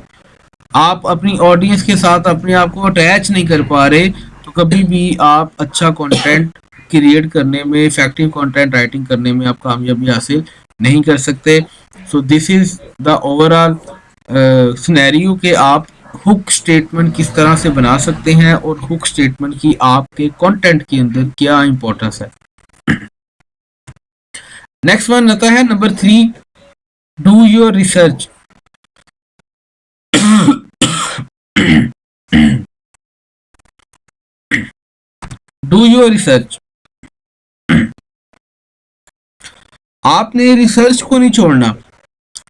आप अपनी ऑडियंस के साथ अपने आप को अटैच नहीं कर पा रहे, तो कभी भी आप अच्छा कंटेंट क्रिएट करने में, इफेक्टिव कंटेंट राइटिंग करने में आप कामयाबी हासिल नहीं कर सकते। So this is the overall scenario कि आप हुक स्टेटमेंट किस तरह से बना सकते हैं और हुक स्टेटमेंट की आपके कंटेंट के अंदर क्या इंपॉर्टेंस है। नेक्स्ट वन आता है number 3, do your research. Do your research. आपने रिसर्च को नहीं छोड़ना।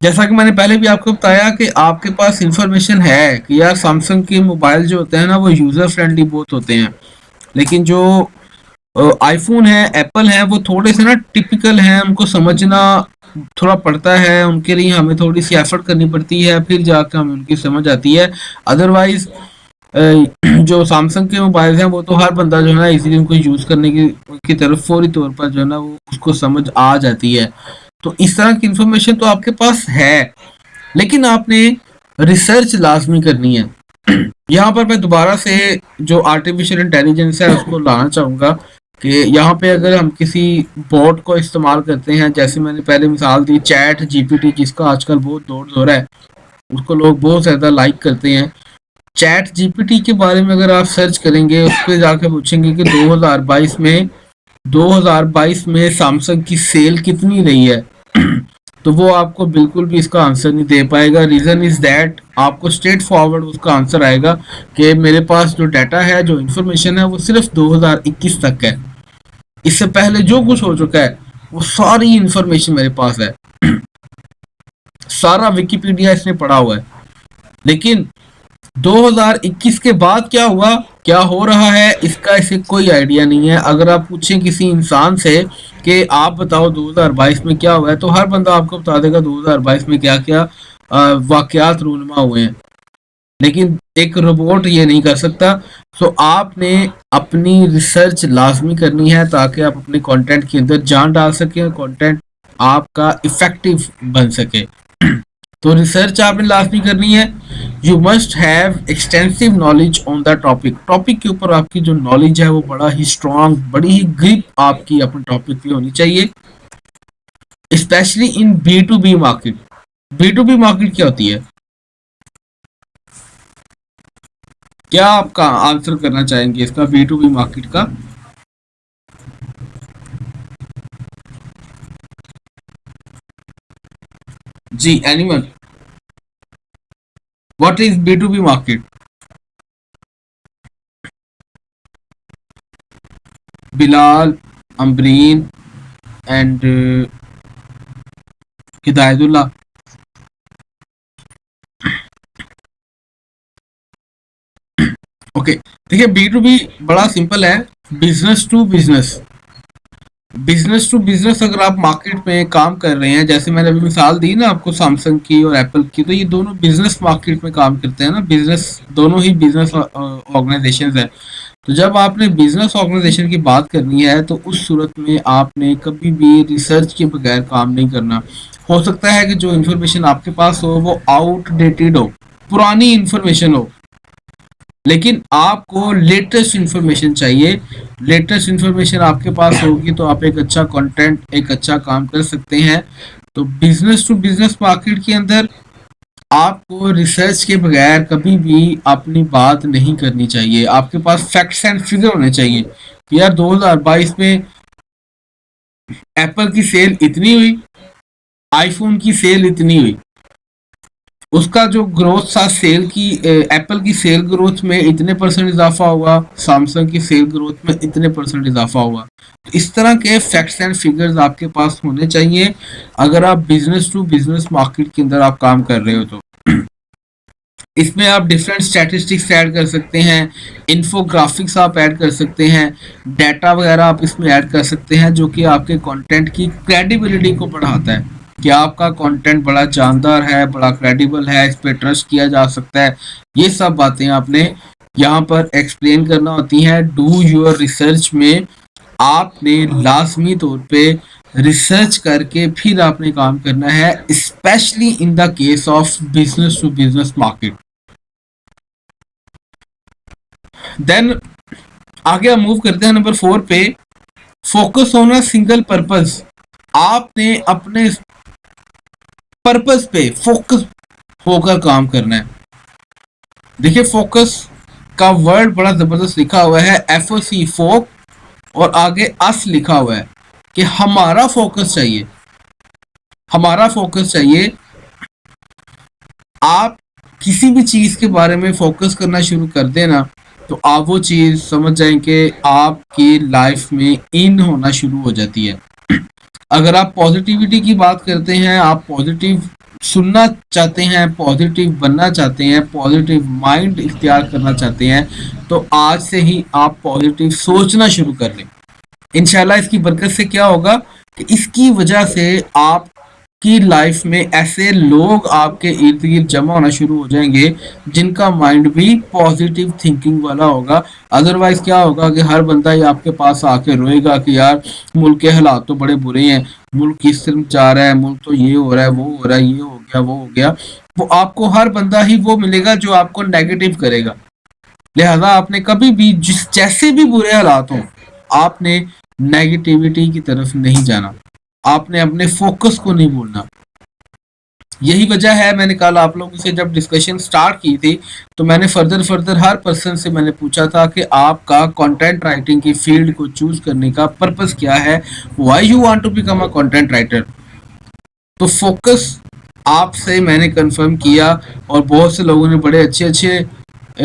जैसा कि मैंने पहले भी आपको बताया कि आपके पास इंफॉर्मेशन है कि यार सैमसंग के मोबाइल जो होते हैं ना वो यूजर फ्रेंडली बहुत होते हैं, लेकिन जो आईफोन है, एप्पल है, वो थोड़े से ना टिपिकल हैं, उनको समझना थोड़ा पड़ता है, उनके लिए हमें थोड़ी सी एफर्ट करनी पड़ती है, फिर जाकर हमें उनकी समझ आती है। अदरवाइज जो सैमसंग के मोबाइल हैं वो तो हर बंदा जो है ना इजीली उनको यूज करने की तरफ फौरी तौर पर जो है ना वो उसको समझ आ जाती है। तो इस तरह की इंफॉर्मेशन तो आपके पास है, लेकिन आपने रिसर्च लाजमी करनी है। यहाँ पर मैं दोबारा से जो आर्टिफिशियल इंटेलिजेंस है उसको लाना चाहूँगा कि यहाँ पे अगर हम किसी बॉट को इस्तेमाल करते हैं, जैसे मैंने पहले मिसाल दी चैट जीपीटी, जिसका आजकल बहुत दौर दौर है, उसको लोग बहुत ज़्यादा लाइक करते हैं। चैट जीपीटी के बारे में अगर आप सर्च करेंगे, उस पर जाकर पूछेंगे कि 2022 में सैमसंग की सेल कितनी रही है, तो वो आपको बिल्कुल भी इसका आंसर नहीं दे पाएगा। रीज़न इज़ दैट आपको स्ट्रेट फॉरवर्ड उसका आंसर आएगा कि मेरे पास जो डाटा है, जो इन्फॉर्मेशन है, वो सिर्फ 2021 तक है। इससे पहले जो कुछ हो चुका है वो सारी इन्फॉर्मेशन मेरे पास है, सारा विकिपीडिया इसने पढ़ा हुआ है। लेकिन 2021 के बाद क्या हुआ, क्या हो रहा है, इसका इसे कोई आइडिया नहीं है। अगर आप पूछें किसी इंसान से कि आप बताओ 2022 में क्या हुआ है, तो हर बंदा आपको बता देगा 2022 में क्या क्या वाकयात रूनमा हुए हैं, लेकिन एक रोबोट ये नहीं कर सकता। सो आपने अपनी रिसर्च लाजमी करनी है ताकि आप अपने कंटेंट के अंदर जान डाल सकें, कंटेंट आपका इफेक्टिव बन सके। तो रिसर्च आपने लाजमी करनी है। You must have extensive knowledge on the topic. Topic के ऊपर आपकी जो नॉलेज है वो बड़ा ही स्ट्रांग, बड़ी ही ग्रिप आपकी अपने टॉपिक पे होनी चाहिए, specially in B to B market. B to B market क्या होती है, क्या आपका आंसर करना चाहेंगे इसका, बी टू बी मार्केट का? जी, anyone, what is B to B market? Bilal, Ambreen and Hidayatullah. Okay, देखिए बी टू बी बड़ा सिंपल है, business to business. Business to business अगर आप मार्केट में काम कर रहे हैं, जैसे मैंने अभी मिसाल दी ना आपको सैमसंग की और एप्पल की, तो ये दोनों बिजनेस मार्केट में काम करते हैं ना, बिजनेस, दोनों ही बिजनेस ऑर्गेनाइजेशंस हैं। तो जब आपने बिजनेस ऑर्गेनाइजेशन की बात करनी है तो उस सूरत में आपने कभी भी रिसर्च के बगैर काम नहीं करना। हो सकता है कि जो इन्फॉर्मेशन आपके पास हो वो आउटडेटेड हो, पुरानी इन्फॉर्मेशन हो, लेकिन आपको लेटेस्ट इन्फॉर्मेशन चाहिए। लेटेस्ट इन्फॉर्मेशन आपके पास होगी तो आप एक अच्छा कंटेंट, एक अच्छा काम कर सकते हैं। तो बिजनेस टू बिजनेस मार्केट के अंदर आपको रिसर्च के बगैर कभी भी अपनी बात नहीं करनी चाहिए। आपके पास फैक्ट्स एंड फिगर होने चाहिए कि यार 2022 में एप्पल की सेल इतनी हुई, आईफोन की सेल इतनी हुई, उसका जो ग्रोथ था सेल की, एप्पल की सेल ग्रोथ में इतने परसेंट इजाफा हुआ, सैमसंग की सेल ग्रोथ में इतने परसेंट इजाफा हुआ। तो इस तरह के फैक्ट्स एंड फिगर्स आपके पास होने चाहिए अगर आप बिजनेस टू बिजनेस मार्केट के अंदर आप काम कर रहे हो। तो इसमें आप डिफरेंट स्टैटिस्टिक्स ऐड कर सकते हैं, इन्फोग्राफिक्स आप ऐड कर सकते हैं, डाटा वगैरह आप इसमें ऐड कर सकते हैं, जो कि आपके कंटेंट की क्रेडिबिलिटी को बढ़ाता है कि आपका कंटेंट बड़ा जानदार है, बड़ा क्रेडिबल है, इस पर ट्रस्ट किया जा सकता है। ये सब बातें आपने यहाँ पर एक्सप्लेन करना होती हैं। डू योर रिसर्च में आपने लाजमी तौर पे रिसर्च करके फिर आपने काम करना है, specially in the case of business to business market. Then आगे हम मूव करते हैं नंबर 4 पे, focus on a single purpose. आपने अपने पर्पस पे फोकस होकर काम करना है। देखिए फोकस का वर्ड बड़ा जबरदस्त लिखा हुआ है, FOC फोक, और आगे अस लिखा हुआ है कि हमारा फोकस चाहिए। हमारा फोकस चाहिए, आप किसी भी चीज के बारे में फोकस करना शुरू कर देना तो आप वो चीज समझ जाएं कि आपकी लाइफ में इन होना शुरू हो जाती है। अगर आप पॉजिटिविटी की बात करते हैं, आप पॉजिटिव सुनना चाहते हैं, पॉजिटिव बनना चाहते हैं, पॉजिटिव माइंड इख्तियार करना चाहते हैं, तो आज से ही आप पॉजिटिव सोचना शुरू कर लें। इंशाल्लाह इसकी बरकत से क्या होगा कि इसकी वजह से आपकी लाइफ में ऐसे लोग आपके इर्द गिर्द जमा होना शुरू हो जाएंगे जिनका माइंड भी पॉजिटिव थिंकिंग वाला होगा। अदरवाइज क्या होगा कि हर बंदा ही आपके पास आके रोएगा कि यार मुल्क के हालात तो बड़े बुरे हैं, मुल्क किस तरफ जा रहा है, मुल्क तो ये हो रहा है, वो हो रहा है, ये हो गया, वो हो गया। वो आपको हर बंदा ही वो मिलेगा जो आपको नेगेटिव करेगा। लिहाजा आपने कभी भी जिस जैसे भी बुरे हालात हों, आपने नेगेटिविटी की तरफ नहीं जाना, आपने अपने फोकस को नहीं भूलना। यही वजह है मैंने कल आप लोगों से जब डिस्कशन स्टार्ट की थी तो मैंने फर्दर हर पर्सन से मैंने पूछा था कि आपका कंटेंट राइटिंग की फील्ड को चूज करने का पर्पस क्या है, why you want to become a content writer. तो फोकस आपसे मैंने कंफर्म किया और बहुत से लोगों ने बड़े अच्छे अच्छे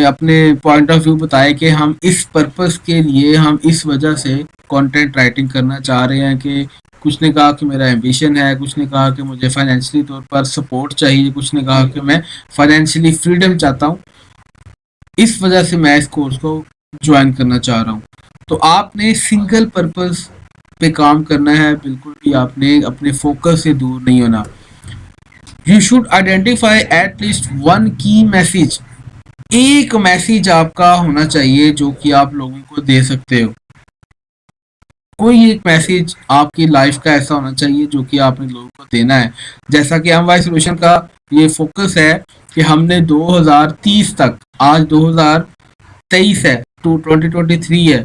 अपने पॉइंट ऑफ व्यू बताए कि हम इस पर्पस के लिए, हम इस वजह से कंटेंट राइटिंग करना चाह रहे हैं। कि कुछ ने कहा कि मेरा एम्बिशन है, कुछ ने कहा कि मुझे फाइनेंशियली तौर पर सपोर्ट चाहिए, कुछ ने कहा कि मैं फाइनेंशियली फ्रीडम चाहता हूँ, इस वजह से मैं इस कोर्स को ज्वाइन करना चाह रहा हूँ। तो आपने सिंगल पर्पस पे काम करना है, बिल्कुल भी आपने अपने फोकस से दूर नहीं होना। You should identify at least one की मैसेज, एक मैसेज आपका होना चाहिए जो कि आप लोगों को दे सकते हो। कोई एक मैसेज आपकी लाइफ का ऐसा होना चाहिए जो कि आपने लोगों को देना है। जैसा कि एम वाई सोल्यूशन का ये फोकस है कि हमने 2030 तक, आज 2023 है, 2023 है,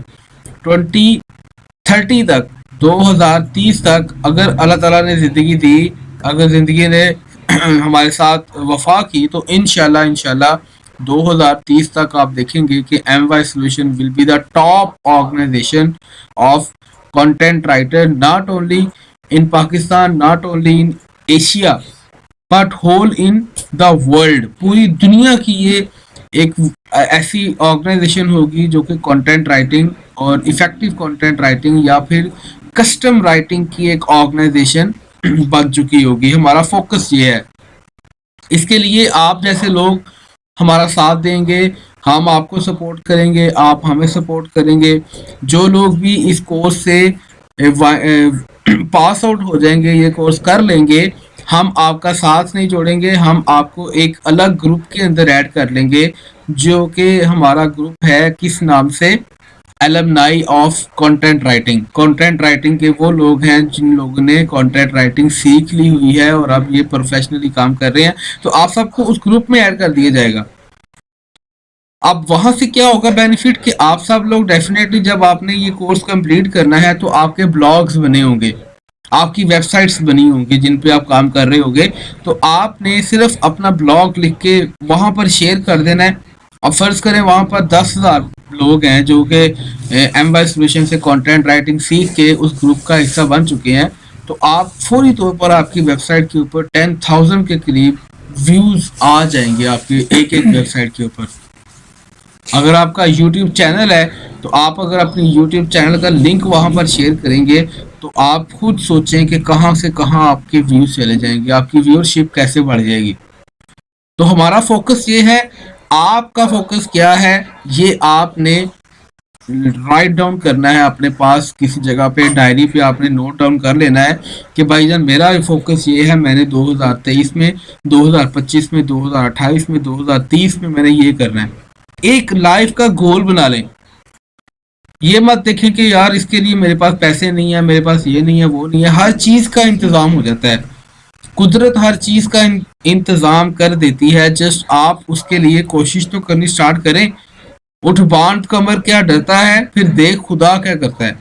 2030 तक, 2030 तक अगर अल्लाह ताला ने ज़िंदगी दी, अगर ज़िंदगी ने हमारे साथ वफा की, तो इंशाल्लाह 2030 तक आप देखेंगे कि M Y solution will be the top organisation of content writer, not only in Pakistan, not only in Asia, but whole in the world. पूरी दुनिया की ये एक ऐसी ऑर्गेनाइजेशन होगी जो कि कंटेंट राइटिंग और इफेक्टिव कंटेंट राइटिंग या फिर कस्टम राइटिंग की एक ऑर्गेनाइजेशन बन चुकी होगी। हमारा फोकस ये है। इसके लिए आप जैसे लोग हमारा साथ देंगे, हम आपको सपोर्ट करेंगे, आप हमें सपोर्ट करेंगे। जो लोग भी इस कोर्स से पास आउट हो जाएंगे, ये कोर्स कर लेंगे, हम आपका साथ नहीं जोड़ेंगे, हम आपको एक अलग ग्रुप के अंदर ऐड कर लेंगे जो कि हमारा ग्रुप है किस नाम से, alumni of content writing. Content writing के वो लोग हैं जिन लोगों ने कंटेंट राइटिंग सीख ली हुई है और अब ये प्रोफेशनली काम कर रहे हैं, तो आप सबको उस ग्रुप में ऐड कर दिया जाएगा। अब वहां से क्या होगा बेनिफिट कि आप सब लोग डेफिनेटली जब आपने ये कोर्स कंप्लीट करना है तो आपके ब्लॉग्स बने होंगे, आपकी वेबसाइट्स बनी होंगी जिन पे आप काम कर रहे होंगे। तो आपने सिर्फ अपना ब्लॉग लिख के वहां पर शेयर कर देना है। अब फर्ज करें वहां पर 10,000 लोग हैं जो कि एम वाई सोल्यूशन से कंटेंट राइटिंग सीख के उस ग्रुप का हिस्सा बन चुके हैं, तो आप फौरी तौर पर आपकी वेबसाइट के ऊपर 10,000 के करीब व्यूज आ जाएंगे आपकी एक एक वेबसाइट के ऊपर। अगर आपका YouTube चैनल है तो आप अगर अपनी YouTube चैनल का लिंक वहां पर शेयर करेंगे तो आप खुद सोचें कि कहां से कहां आपके व्यूज चले जाएंगे, आपकी व्यूअरशिप कैसे बढ़ जाएगी। तो हमारा फोकस ये है, आपका फोकस क्या है ये आपने राइट डाउन करना है अपने पास, किसी जगह पे डायरी पे आपने नोट डाउन कर लेना है कि भाईजान मेरा फोकस ये है, मैंने 2023 में, 2025 में, 2028 में, 2030 में मैंने ये करना है। एक लाइफ का गोल बना लें। ये मत देखें कि यार इसके लिए मेरे पास पैसे नहीं है, मेरे पास ये नहीं है, वो नहीं है। हर चीज का इंतजाम हो जाता है, कुदरत हर चीज का इंतजाम कर देती है। जस्ट आप उसके लिए कोशिश तो करनी स्टार्ट करें। उठ बांध कमर क्या डरता है, फिर देख खुदा क्या करता है।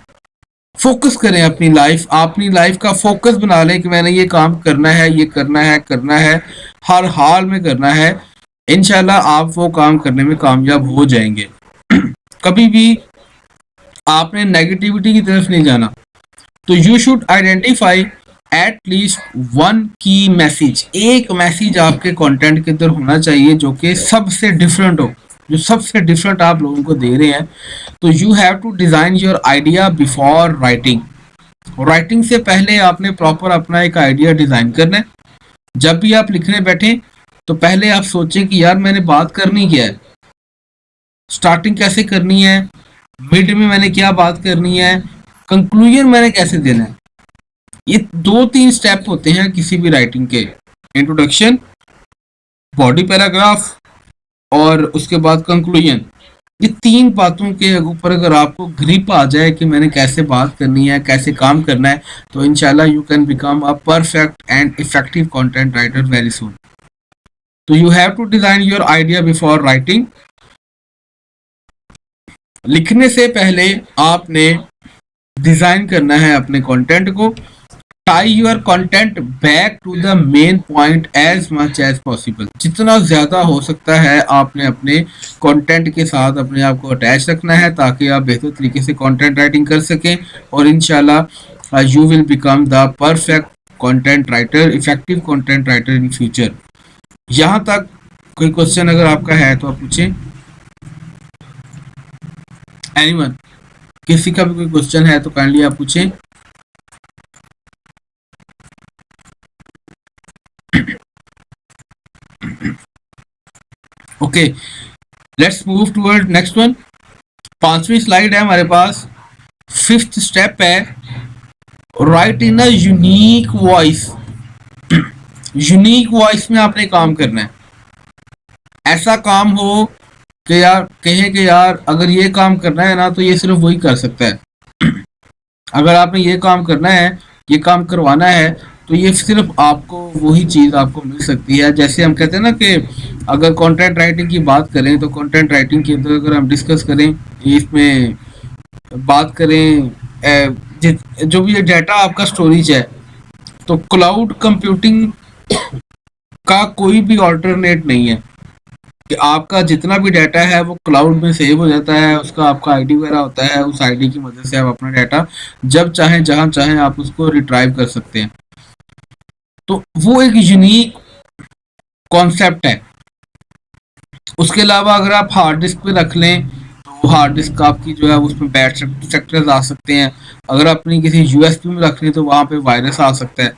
फोकस करें अपनी लाइफ, अपनी लाइफ का फोकस बना लें कि मैंने ये काम करना है, ये करना है, हर हाल में करना है। इंशाल्लाह आप वो काम करने में कामयाब हो जाएंगे। कभी भी आपने नेगेटिविटी की तरफ नहीं जाना। तो you should identify at least one की मैसेज, एक मैसेज आपके कंटेंट के अंदर होना चाहिए जो कि सबसे डिफरेंट हो, जो सबसे डिफरेंट आप लोगों को दे रहे हैं। तो you have to design your idea before writing. Writing से पहले आपने प्रॉपर अपना एक आइडिया डिजाइन करना है। जब भी आप लिखने बैठे तो पहले आप सोचें कि यार मैंने बात करनी क्या है, स्टार्टिंग कैसे करनी है, मिड में मैंने क्या बात करनी है, कंक्लूजन मैंने कैसे देना है। ये 2-3 स्टेप होते हैं किसी भी राइटिंग के, इंट्रोडक्शन, बॉडी पैराग्राफ और उसके बाद कंक्लूजन। ये 3 बातों के ऊपर अगर आपको ग्रिप आ जाए कि मैंने कैसे बात करनी है, कैसे काम करना है, तो इंशाल्लाह you can become a perfect and effective content writer very soon. तो you have to design your idea before writing. लिखने से पहले आपने डिजाइन करना है अपने कंटेंट को। Tie your content back to the main point as much as possible. जितना ज्यादा हो सकता है आपने अपने कंटेंट के साथ अपने आप को अटैच रखना है ताकि आप बेहतर तरीके से कंटेंट राइटिंग कर सकें और इंशाल्लाह you will become the perfect content writer, effective content writer in future. यहाँ तक कोई क्वेश्चन अगर आपका है तो आप पूछें। एनीवन, किसी का भी कोई क्वेश्चन है तो काइंडली आप पूछें। Okay, let's move toward next one. 5वीं स्लाइड है हमारे पास। 5th स्टेप है write in a unique voice. Unique voice में आपने काम करना है। ऐसा काम हो कि यार कहे कि यार अगर ये काम करना है ना तो ये सिर्फ वही कर सकता है। अगर आपने ये काम करना है, ये काम करवाना है, तो ये सिर्फ आपको वही चीज़ आपको मिल सकती है। जैसे हम कहते हैं ना कि अगर कंटेंट राइटिंग की बात करें तो कंटेंट राइटिंग के अंदर अगर हम डिस्कस करें, इसमें बात करें जो भी ये डाटा आपका स्टोरेज है, तो क्लाउड कंप्यूटिंग का कोई भी ऑल्टरनेट नहीं है कि आपका जितना भी डाटा है वो क्लाउड में सेव हो जाता है। उसका आपका आईडी वगैरह होता है, उस आईडी की मदद से आप अपना डाटा जब चाहें जहां चाहें आप उसको रिट्राइव कर सकते हैं। तो वो एक यूनिक कॉन्सेप्ट है। उसके अलावा अगर आप हार्ड डिस्क पे रख लें तो हार्ड डिस्क आपकी जो है उसमें बैड सेक्टर्स आ सकते हैं। अगर अपनी किसी यूएसबी में रख लें तो वहां पे वायरस आ सकता है।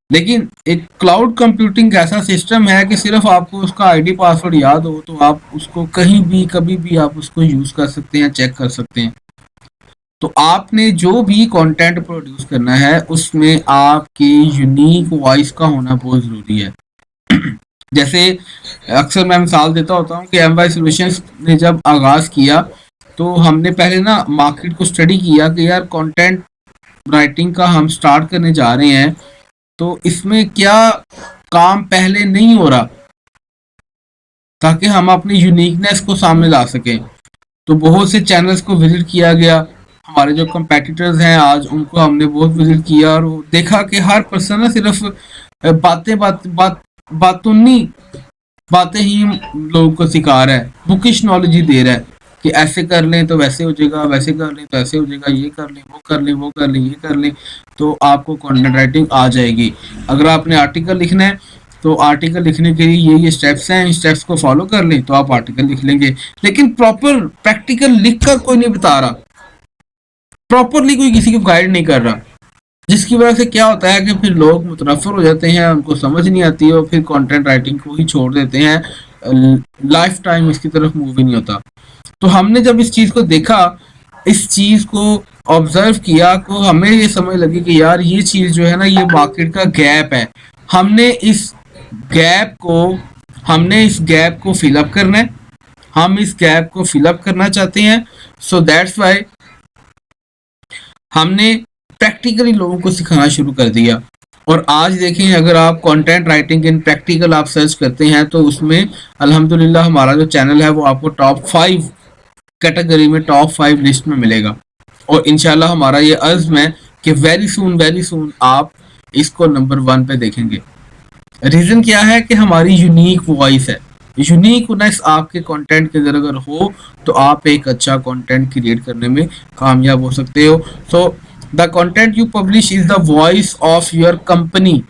लेकिन एक क्लाउड कंप्यूटिंग ऐसा सिस्टम है कि सिर्फ आपको उसका आईडी पासवर्ड याद हो तो आप उसको कहीं भी कभी भी आप उसको यूज कर सकते हैं, चेक कर सकते हैं। तो आपने जो भी कंटेंट प्रोड्यूस करना है उसमें आपकी यूनिक वॉइस का होना बहुत जरूरी है। जैसे अक्सर मैं मिसाल देता होता हूँ कि एमवाई सॉल्यूशंस ने जब आगाज किया तो हमने पहले ना मार्केट को स्टडी किया कि यार कंटेंट राइटिंग का हम स्टार्ट करने जा रहे हैं तो इसमें क्या काम पहले नहीं हो रहा ताकि हम अपनी यूनिकनेस को सामने ला सकें। तो बहुत से चैनल्स को विजिट किया गया, हमारे जो कंपेटिटर्स हैं आज उनको हमने बहुत विजिट किया और देखा कि हर पर्सन ना सिर्फ बातें ही लोगों को सिखा रहा है, बुकिश नॉलेज ही दे रहा है कि ऐसे कर लें तो वैसे हो जाएगा, वैसे कर लें तो ऐसे हो जाएगा, ये कर लें, वो कर लें, वो कर लें, ये कर लें, तो आपको कंटेंट राइटिंग आ जाएगी। अगर आपने आर्टिकल लिखना है तो आर्टिकल लिखने के लिए ये स्टेप्स हैं, इन स्टेप्स को फॉलो कर लें तो आप आर्टिकल लिख लेंगे। लेकिन प्रॉपर प्रैक्टिकल लिखकर कोई नहीं बता रहा, प्रॉपरली कोई किसी को गाइड नहीं कर रहा, जिसकी वजह से क्या होता है कि फिर लोग मुतनफ़र हो जाते हैं, उनको समझ नहीं आती और फिर कंटेंट राइटिंग को ही छोड़ देते हैं, लाइफ टाइम इसकी तरफ मूव ही नहीं होता। तो हमने जब इस चीज़ को देखा, इस चीज़ को ऑब्जर्व किया, तो हमें ये समझ लगी कि यार ये चीज़ जो है ना ये मार्केट का गैप है। हमने इस गैप को फिलअप करना है, हम इस गैप को फिलअप करना चाहते हैं। सो दैट्स वाई हमने प्रैक्टिकली लोगों को सिखाना शुरू कर दिया। और आज देखें अगर आप कंटेंट राइटिंग इन प्रैक्टिकल आप सर्च करते हैं तो उसमें अल्हम्दुलिल्लाह हमारा जो चैनल है वो आपको टॉप 5 कैटेगरी में, टॉप 5 लिस्ट में मिलेगा। और इंशाल्लाह हमारा ये अज़्म है कि वेरी सून आप इसको नंबर 1 पे देखेंगे। रीज़न क्या है कि हमारी यूनिक वॉइस है। यूनिकनेस आपके कंटेंट के अंदर अगर हो तो आप एक अच्छा कंटेंट क्रिएट करने में कामयाब हो सकते हो। So the content you publish is the voice of your company,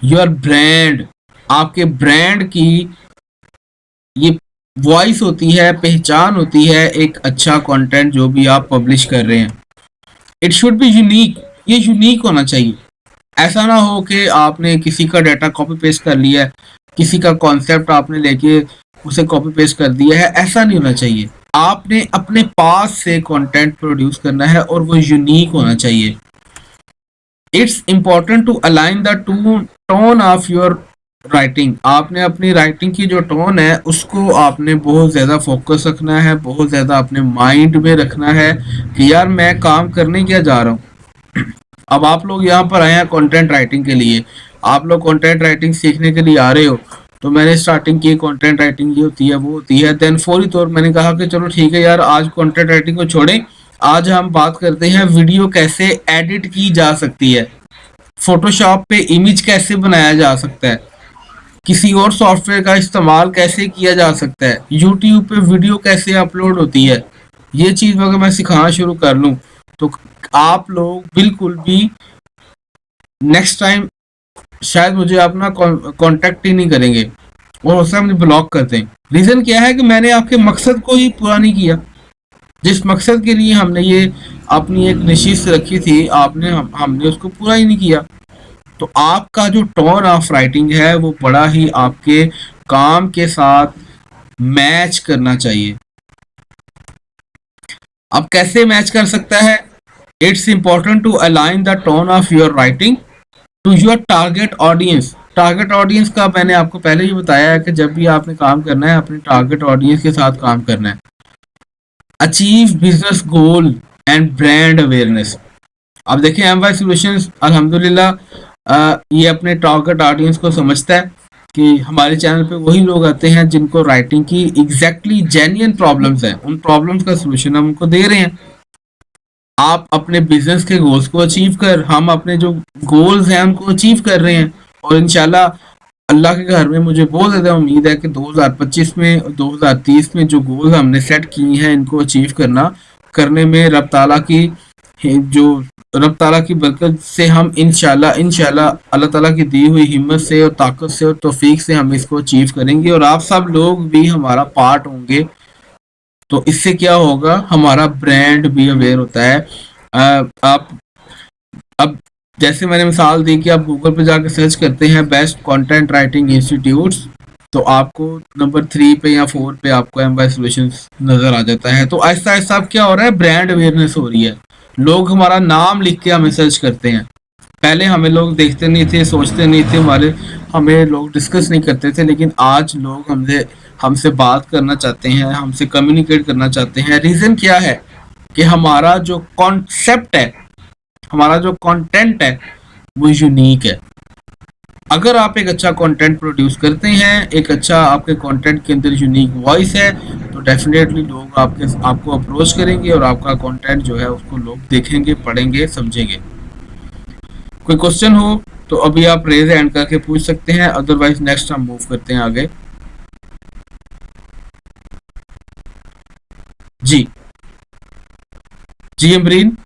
your brand. आपके ब्रांड की ये वॉइस होती है, पहचान होती है एक अच्छा कंटेंट जो भी आप पब्लिश कर रहे हैं। इट शुड बी यूनिक, ये यूनिक होना चाहिए। ऐसा ना हो कि आपने किसी का डाटा कॉपी पेस्ट कर लिया है, किसी का कॉन्सेप्ट आपने लेके उसे कॉपी पेस्ट कर दिया है, ऐसा नहीं होना चाहिए। आपने अपने पास से कंटेंट प्रोड्यूस करना है और वो यूनिक होना चाहिए। It's important to align the tone of your writing. आपने अपनी राइटिंग की जो टोन है उसको आपने बहुत ज़्यादा फोकस रखना है, बहुत ज़्यादा अपने माइंड में रखना है कि यार मैं काम करने क्या जा रहा हूँ। अब आप लोग यहाँ पर आए हैं कंटेंट राइटिंग के लिए, आप लोग कंटेंट राइटिंग सीखने के लिए आ रहे हो। तो मैंने स्टार्टिंग की कंटेंट राइटिंग ये होती है वो होती है, देन फौरी तौर मैंने कहा कि चलो ठीक है यार, आज कंटेंट राइटिंग को छोड़ें, आज हम बात करते हैं वीडियो कैसे एडिट की जा सकती है, फोटोशॉप पे इमेज कैसे बनाया जा सकता है, किसी और सॉफ्टवेयर का इस्तेमाल कैसे किया जा सकता है, यूट्यूब पे वीडियो कैसे अपलोड होती है। ये चीज़ अगर मैं सिखाना शुरू कर लूँ तो आप लोग बिल्कुल भी नेक्स्ट टाइम शायद मुझे अपना कांटेक्ट ही नहीं करेंगे और उससे मुझे ब्लॉक कर दें। रीज़न क्या है कि मैंने आपके मकसद को ही पूरा नहीं किया। जिस मकसद के लिए हमने ये अपनी एक नशीस रखी थी, हमने उसको पूरा ही नहीं किया। तो आपका जो टोन ऑफ राइटिंग है वो बड़ा ही आपके काम के साथ मैच करना चाहिए। अब कैसे मैच कर सकता है? It's important to align the tone of your writing to your target audience. Target audience का मैंने आपको पहले ही बताया है कि जब भी आपने काम करना है अपने टारगेट ऑडियंस के साथ काम करना है। Achieve business goal and brand awareness. अब देखिए एमवाई सॉल्यूशंस अल्हम्दुलिल्लाह ये अपने टारगेट ऑडियंस को समझता है कि हमारे चैनल पे वही लोग आते हैं जिनको राइटिंग की एग्जैक्टली जेन्युइन प्रॉब्लम्स हैं, उन प्रॉब्लम्स का सलूशन हम उनको दे रहे हैं। आप अपने बिजनेस के गोल्स को अचीव कर, हम अपने जो गोल्स हैं उनको अचीव कर रहे हैं और इंशाल्लाह अल्लाह के घर में मुझे बहुत ज़्यादा उम्मीद है कि 2025 में 2030 में जो गोल्स हमने सेट किए हैं इनको अचीव करने में रब ताला की बरकत से हम इंशाल्लाह अल्लाह ताला की दी हुई हिम्मत से और ताकत से और तौफीक से हम इसको अचीव करेंगे और आप सब लोग भी हमारा पार्ट होंगे। तो इससे क्या होगा, हमारा ब्रांड भी अवेयर होता है। आप अब जैसे मैंने मिसाल दी कि आप गूगल पे जाकर सर्च करते हैं बेस्ट कंटेंट राइटिंग इंस्टीट्यूट्स, तो आपको नंबर 3 पे या 4 पे आपको एमवाई सॉल्यूशंस नज़र आ जाता है। तो आहिस्ता आहिस्ता अब क्या हो रहा है, ब्रांड अवेयरनेस हो रही है। लोग हमारा नाम लिख के हमें सर्च करते हैं। पहले हमें लोग देखते नहीं थे, सोचते नहीं थे, हमें लोग डिस्कस नहीं करते थे, लेकिन आज लोग हमसे बात करना चाहते हैं, हमसे कम्युनिकेट करना चाहते हैं। रीज़न क्या है कि हमारा जो कॉन्सेप्ट है, हमारा जो कंटेंट है वो यूनिक है। अगर आप एक अच्छा कंटेंट प्रोड्यूस करते हैं, एक अच्छा आपके कंटेंट के अंदर यूनिक वॉइस है, तो डेफिनेटली लोग आपको अप्रोच करेंगे और आपका कंटेंट जो है उसको लोग देखेंगे, पढ़ेंगे, समझेंगे। कोई क्वेश्चन हो तो अभी आप रेज हैंड करके पूछ सकते हैं, अदरवाइज नेक्स्ट हम मूव करते हैं आगे। जी जी अमरीन।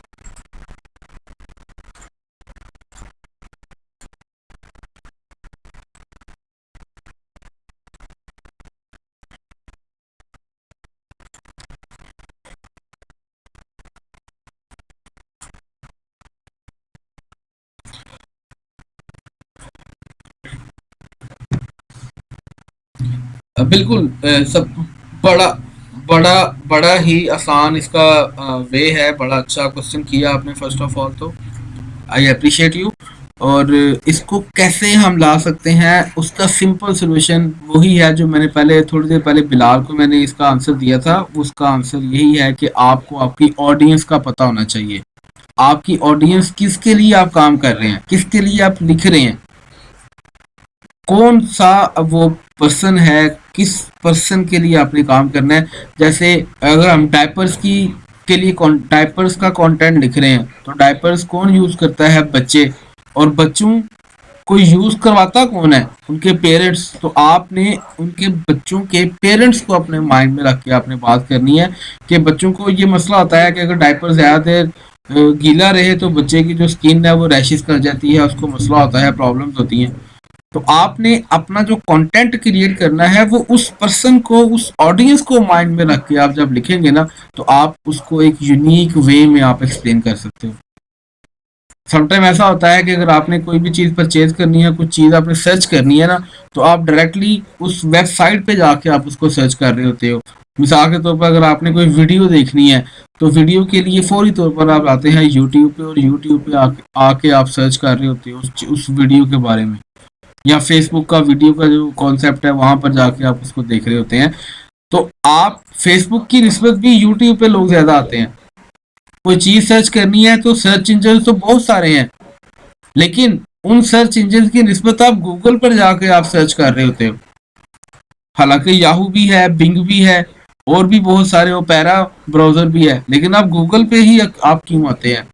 बिल्कुल सब बड़ा बड़ा बड़ा ही आसान इसका वे है। बड़ा अच्छा क्वेश्चन किया आपने फर्स्ट ऑफ ऑल, तो आई अप्रिशिएट यू। और इसको कैसे हम ला सकते हैं, उसका सिंपल सोल्यूशन वही है जो मैंने पहले थोड़ी देर पहले बिलाल को मैंने इसका आंसर दिया था। उसका आंसर यही है कि आपको आपकी ऑडियंस का पता होना चाहिए। आपकी ऑडियंस किसके लिए आप काम कर रहे हैं, किसके लिए आप लिख रहे हैं, कौन सा वो पर्सन है, किस पर्सन के लिए आपने काम करना है। जैसे अगर हम डायपर्स के लिए डायपर्स का कंटेंट लिख रहे हैं तो डायपर्स कौन यूज करता है, बच्चे, और बच्चों को यूज करवाता कौन है, उनके पेरेंट्स। तो आपने उनके बच्चों के पेरेंट्स को अपने माइंड में रख के आपने बात करनी है कि बच्चों को ये मसला होता है कि अगर डायपर ज़्यादा देर गीला रहे तो बच्चे की जो स्किन है वो रैशेस कर जाती है, उसको मसला होता है, प्रॉब्लम्स होती हैं। तो आपने अपना जो कंटेंट क्रिएट करना है वो उस पर्सन को, उस ऑडियंस को माइंड में रख के आप जब लिखेंगे ना, तो आप उसको एक यूनिक वे में आप एक्सप्लेन कर सकते हो। समटाइम ऐसा होता है कि अगर आपने कोई भी चीज़ परचेज करनी है, कुछ चीज़ आपने सर्च करनी है ना, तो आप डायरेक्टली उस वेबसाइट पे जाके आप उसको सर्च कर रहे होते हो। मिसाल के तौर पर अगर आपने कोई वीडियो देखनी है, तो वीडियो के लिए फौरी तौर पर आप आते हैं यूट्यूब पे, और यूट्यूब पे आके आप सर्च कर रहे होते हो उस वीडियो के बारे में, या फेसबुक का वीडियो का जो कॉन्सेप्ट है वहां पर जाके आप उसको देख रहे होते हैं। तो आप फेसबुक की निस्बत भी यूट्यूब पे लोग ज्यादा आते हैं। कोई चीज सर्च करनी है तो सर्च इंजन तो बहुत सारे हैं, लेकिन उन सर्च इंजन की निस्बत आप गूगल पर जाके आप सर्च कर रहे होते हो। हालांकि याहू भी है, बिंग भी है, और भी बहुत सारे ओपेरा ब्राउजर भी है, लेकिन आप गूगल पे ही आप क्यों आते हैं?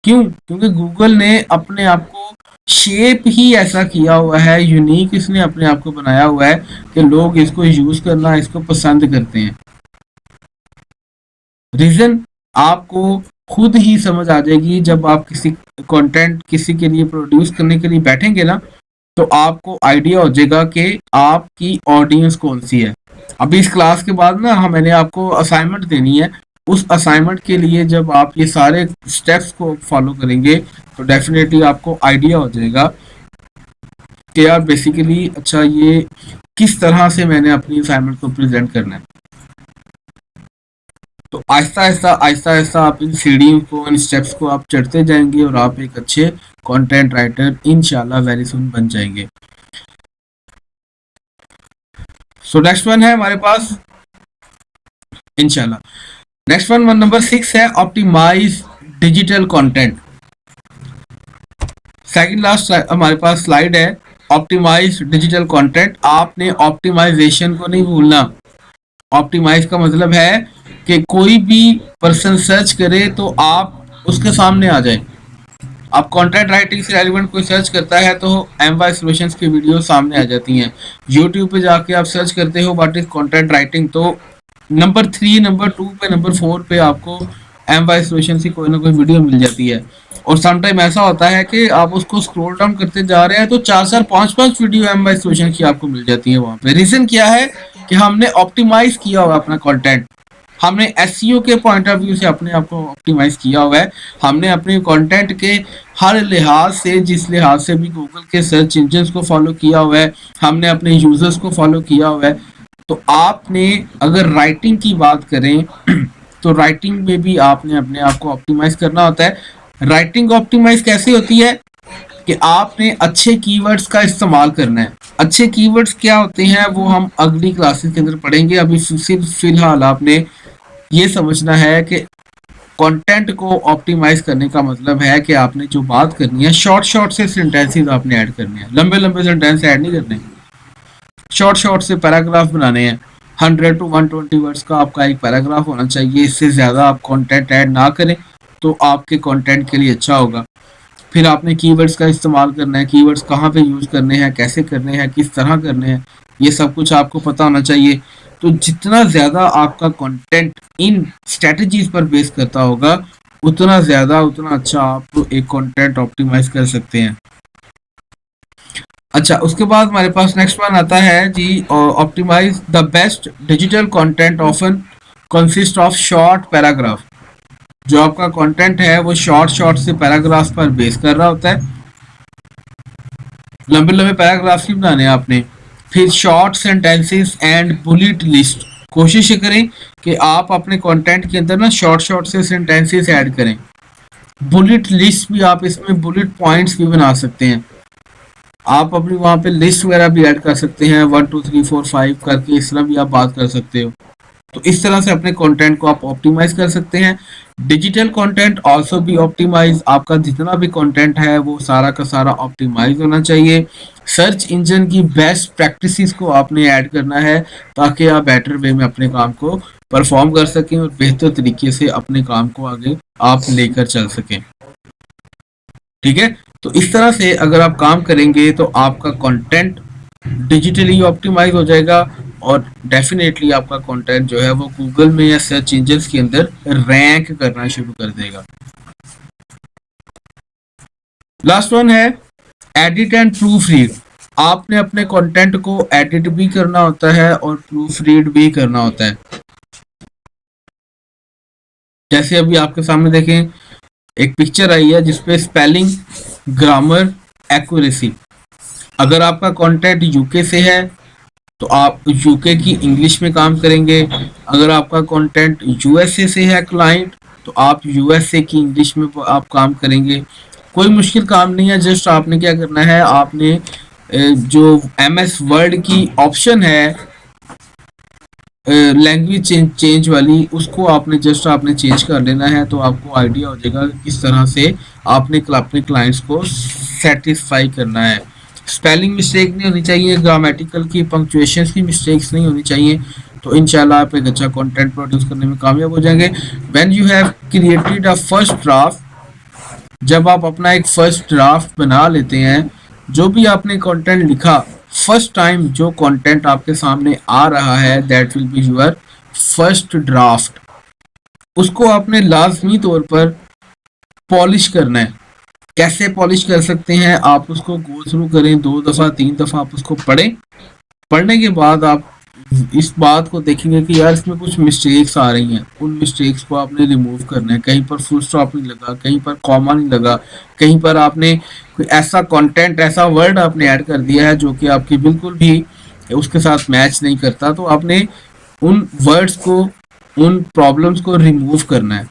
क्यों? क्योंकि गूगल ने अपने आप को शेप ही ऐसा किया हुआ है, यूनिक इसने अपने आप को बनाया हुआ है कि लोग इसको यूज करना, इसको पसंद करते हैं। रीजन आपको खुद ही समझ आ जाएगी जब आप किसी कंटेंट किसी के लिए प्रोड्यूस करने के लिए बैठेंगे ना, तो आपको आइडिया हो जाएगा कि आपकी ऑडियंस कौन सी है। अभी इस क्लास के बाद ना मैंने आपको असाइनमेंट देनी है। उस असाइनमेंट के लिए जब आप ये सारे स्टेप्स को फॉलो करेंगे तो डेफिनेटली आपको आइडिया हो जाएगा कि यार बेसिकली अच्छा ये किस तरह से मैंने अपनी असाइनमेंट को प्रेजेंट करना है। तो आहिस्ता आहिस्ता आहिस्ता आहिस्ता आप इन सीढ़ियों को, इन स्टेप्स को आप चढ़ते जाएंगे और आप एक अच्छे कंटेंट राइटर इंशाल्लाह वेरी सुन बन जाएंगे। सो नेक्स्ट वन है हमारे पास इंशाल्लाह। नेक्स्ट वन नंबर 6 है optimise digital content. Second last हमारे पास स्लाइड है ऑप्टिमाइज डिजिटल कंटेंट। आपने ऑप्टिमाइजेशन को नहीं भूलना। ऑप्टिमाइज का मतलब है कि कोई भी पर्सन सर्च करे तो आप उसके सामने आ जाए। आप कंटेंट राइटिंग से रेलिवेंट कोई सर्च करता है तो MY सॉल्यूशंस की वीडियो सामने आ जाती हैं। यूट्यूब पे जाके आप सर्च करते हो व्हाट इज कंटेंट राइटिंग, तो नंबर 3, नंबर 2 पे, नंबर 4 पे आपको MY सॉल्यूशंस की कोई ना कोई वीडियो मिल जाती है। और समटाइम ऐसा होता है कि आप उसको स्क्रॉल डाउन करते जा रहे हैं तो 4-4, 5-5 वीडियो MY सॉल्यूशन की आपको मिल जाती है वहां पे। रीजन क्या है कि हमने ऑप्टिमाइज किया हुआ अपना कंटेंट, हमने एसईओ के पॉइंट ऑफ व्यू से अपने आप को ऑप्टिमाइज किया हुआ है। हमने अपने कंटेंट के हर लिहाज से, जिस लिहाज से भी गूगल के सर्च इंजन को फॉलो किया हुआ है, हमने अपने यूजर्स को फॉलो किया हुआ है। तो आपने अगर राइटिंग की बात करें तो राइटिंग में भी आपने अपने आप को ऑप्टिमाइज करना होता है। राइटिंग ऑप्टिमाइज कैसे होती है कि आपने अच्छे कीवर्ड्स का इस्तेमाल करना है। अच्छे कीवर्ड्स क्या होते हैं वो हम अगली क्लासेस के अंदर पढ़ेंगे। अभी सिर्फ फिलहाल आपने ये समझना है कि कंटेंट को ऑप्टिमाइज करने का मतलब है कि आपने जो बात करनी है, शॉर्ट शॉर्ट से सेंटेंसेस आपने ऐड करने हैं। लंबे लंबे सेंटेंस ऐड नहीं करने, शॉर्ट शॉर्ट से पैराग्राफ बनाने हैं। 100 to 120 वर्ड्स का आपका एक पैराग्राफ होना चाहिए। इससे ज़्यादा आप कंटेंट ऐड ना करें तो आपके कंटेंट के लिए अच्छा होगा। फिर आपने कीवर्ड्स का इस्तेमाल करना है, कीवर्ड्स कहाँ पे यूज़ करने हैं, कैसे करने हैं, किस तरह करने हैं, ये सब कुछ आपको पता होना चाहिए। तो जितना ज़्यादा आपका कंटेंट इन स्ट्रेटजीज पर बेस करता होगा उतना ज़्यादा, उतना अच्छा आप एक कंटेंट ऑप्टिमाइज कर सकते हैं। अच्छा, उसके बाद हमारे पास नेक्स्ट वन आता है जी, optimise the best digital content often consist of short paragraph. जो आपका कंटेंट है वो शॉर्ट शॉर्ट से पैराग्राफ पर बेस कर रहा होता है। लंबे लंबे पैराग्राफ ही बनाने हैं आपने। फिर short sentences and bullet list. कोशिश करें कि आप अपने कंटेंट के अंदर ना शॉर्ट शॉर्ट से सेंटेंसेस ऐड करें। बुलेट लिस्ट भी आप इसमें बुलेट पॉइंट्स भी बना सकते हैं। आप अपनी वहाँ पे लिस्ट वगैरह भी ऐड कर सकते हैं, 1 2 3 4 5 करके इस तरह भी आप बात कर सकते हो। तो इस तरह से अपने कंटेंट को आप ऑप्टिमाइज कर सकते हैं। डिजिटल कंटेंट आल्सो भी ऑप्टिमाइज। आपका जितना भी कंटेंट है वो सारा का सारा ऑप्टिमाइज होना चाहिए। सर्च इंजन की बेस्ट प्रैक्टिसेस को आपने ऐड करना है ताकि आप बेटर वे में अपने काम को परफॉर्म कर सकें और बेहतर तरीके से अपने काम को आगे आप लेकर चल सकें। ठीक है, तो इस तरह से अगर आप काम करेंगे तो आपका कंटेंट डिजिटली ऑप्टिमाइज हो जाएगा और डेफिनेटली आपका कंटेंट जो है वो गूगल में या सर्च इंजन के अंदर रैंक करना शुरू कर देगा। लास्ट वन है एडिट एंड प्रूफ रीड। आपने अपने कंटेंट को एडिट भी करना होता है और प्रूफ रीड भी करना होता है। जैसे अभी आपके सामने देखें, एक पिक्चर आई है जिसपे स्पेलिंग, ग्रामर, एक्यूरेसी। अगर आपका कंटेंट यूके से है तो आप यूके की इंग्लिश में काम करेंगे। अगर आपका कंटेंट यूएसए से है क्लाइंट, तो आप यूएसए की इंग्लिश में आप काम करेंगे। कोई मुश्किल काम नहीं है, जस्ट आपने क्या करना है, आपने जो एम एस वर्ड की ऑप्शन है लैंग्वेज चेंज वाली, उसको आपने जस्ट आपने चेंज कर लेना है, तो आपको आइडिया हो जाएगा कि किस तरह से आपने अपने क्लाइंट्स को सेटिस्फाई करना है। स्पेलिंग मिस्टेक नहीं होनी चाहिए, ग्रामेटिकल की पंक्चुएशन की मिस्टेक्स नहीं होनी चाहिए। तो इंशाल्लाह आप एक अच्छा कंटेंट प्रोड्यूस करने में कामयाब हो जाएंगे। When you have created a first draft, जब आप अपना एक फर्स्ट ड्राफ्ट बना लेते हैं, जो भी आपने कंटेंट लिखा, फर्स्ट टाइम जो कंटेंट आपके सामने आ रहा है, that will be your first draft. उसको आपने लाजमी तौर पर पॉलिश करना है। कैसे पॉलिश कर सकते हैं, आप उसको गो थ्रू करें, 2 दफ़ा 3 दफ़ा आप उसको पढ़ें। पढ़ने के बाद आप इस बात को देखेंगे कि यार इसमें कुछ मिस्टेक्स आ रही हैं, उन मिस्टेक्स को आपने रिमूव करना है। कहीं पर फुल स्टॉप नहीं लगा, कहीं पर कॉमा नहीं लगा, कहीं पर आपने कोई ऐसा कंटेंट, ऐसा वर्ड आपने ऐड कर दिया है जो कि आपकी बिल्कुल भी उसके साथ मैच नहीं करता, तो आपने उन वर्ड्स को, उन प्रॉब्लम्स को रिमूव करना है।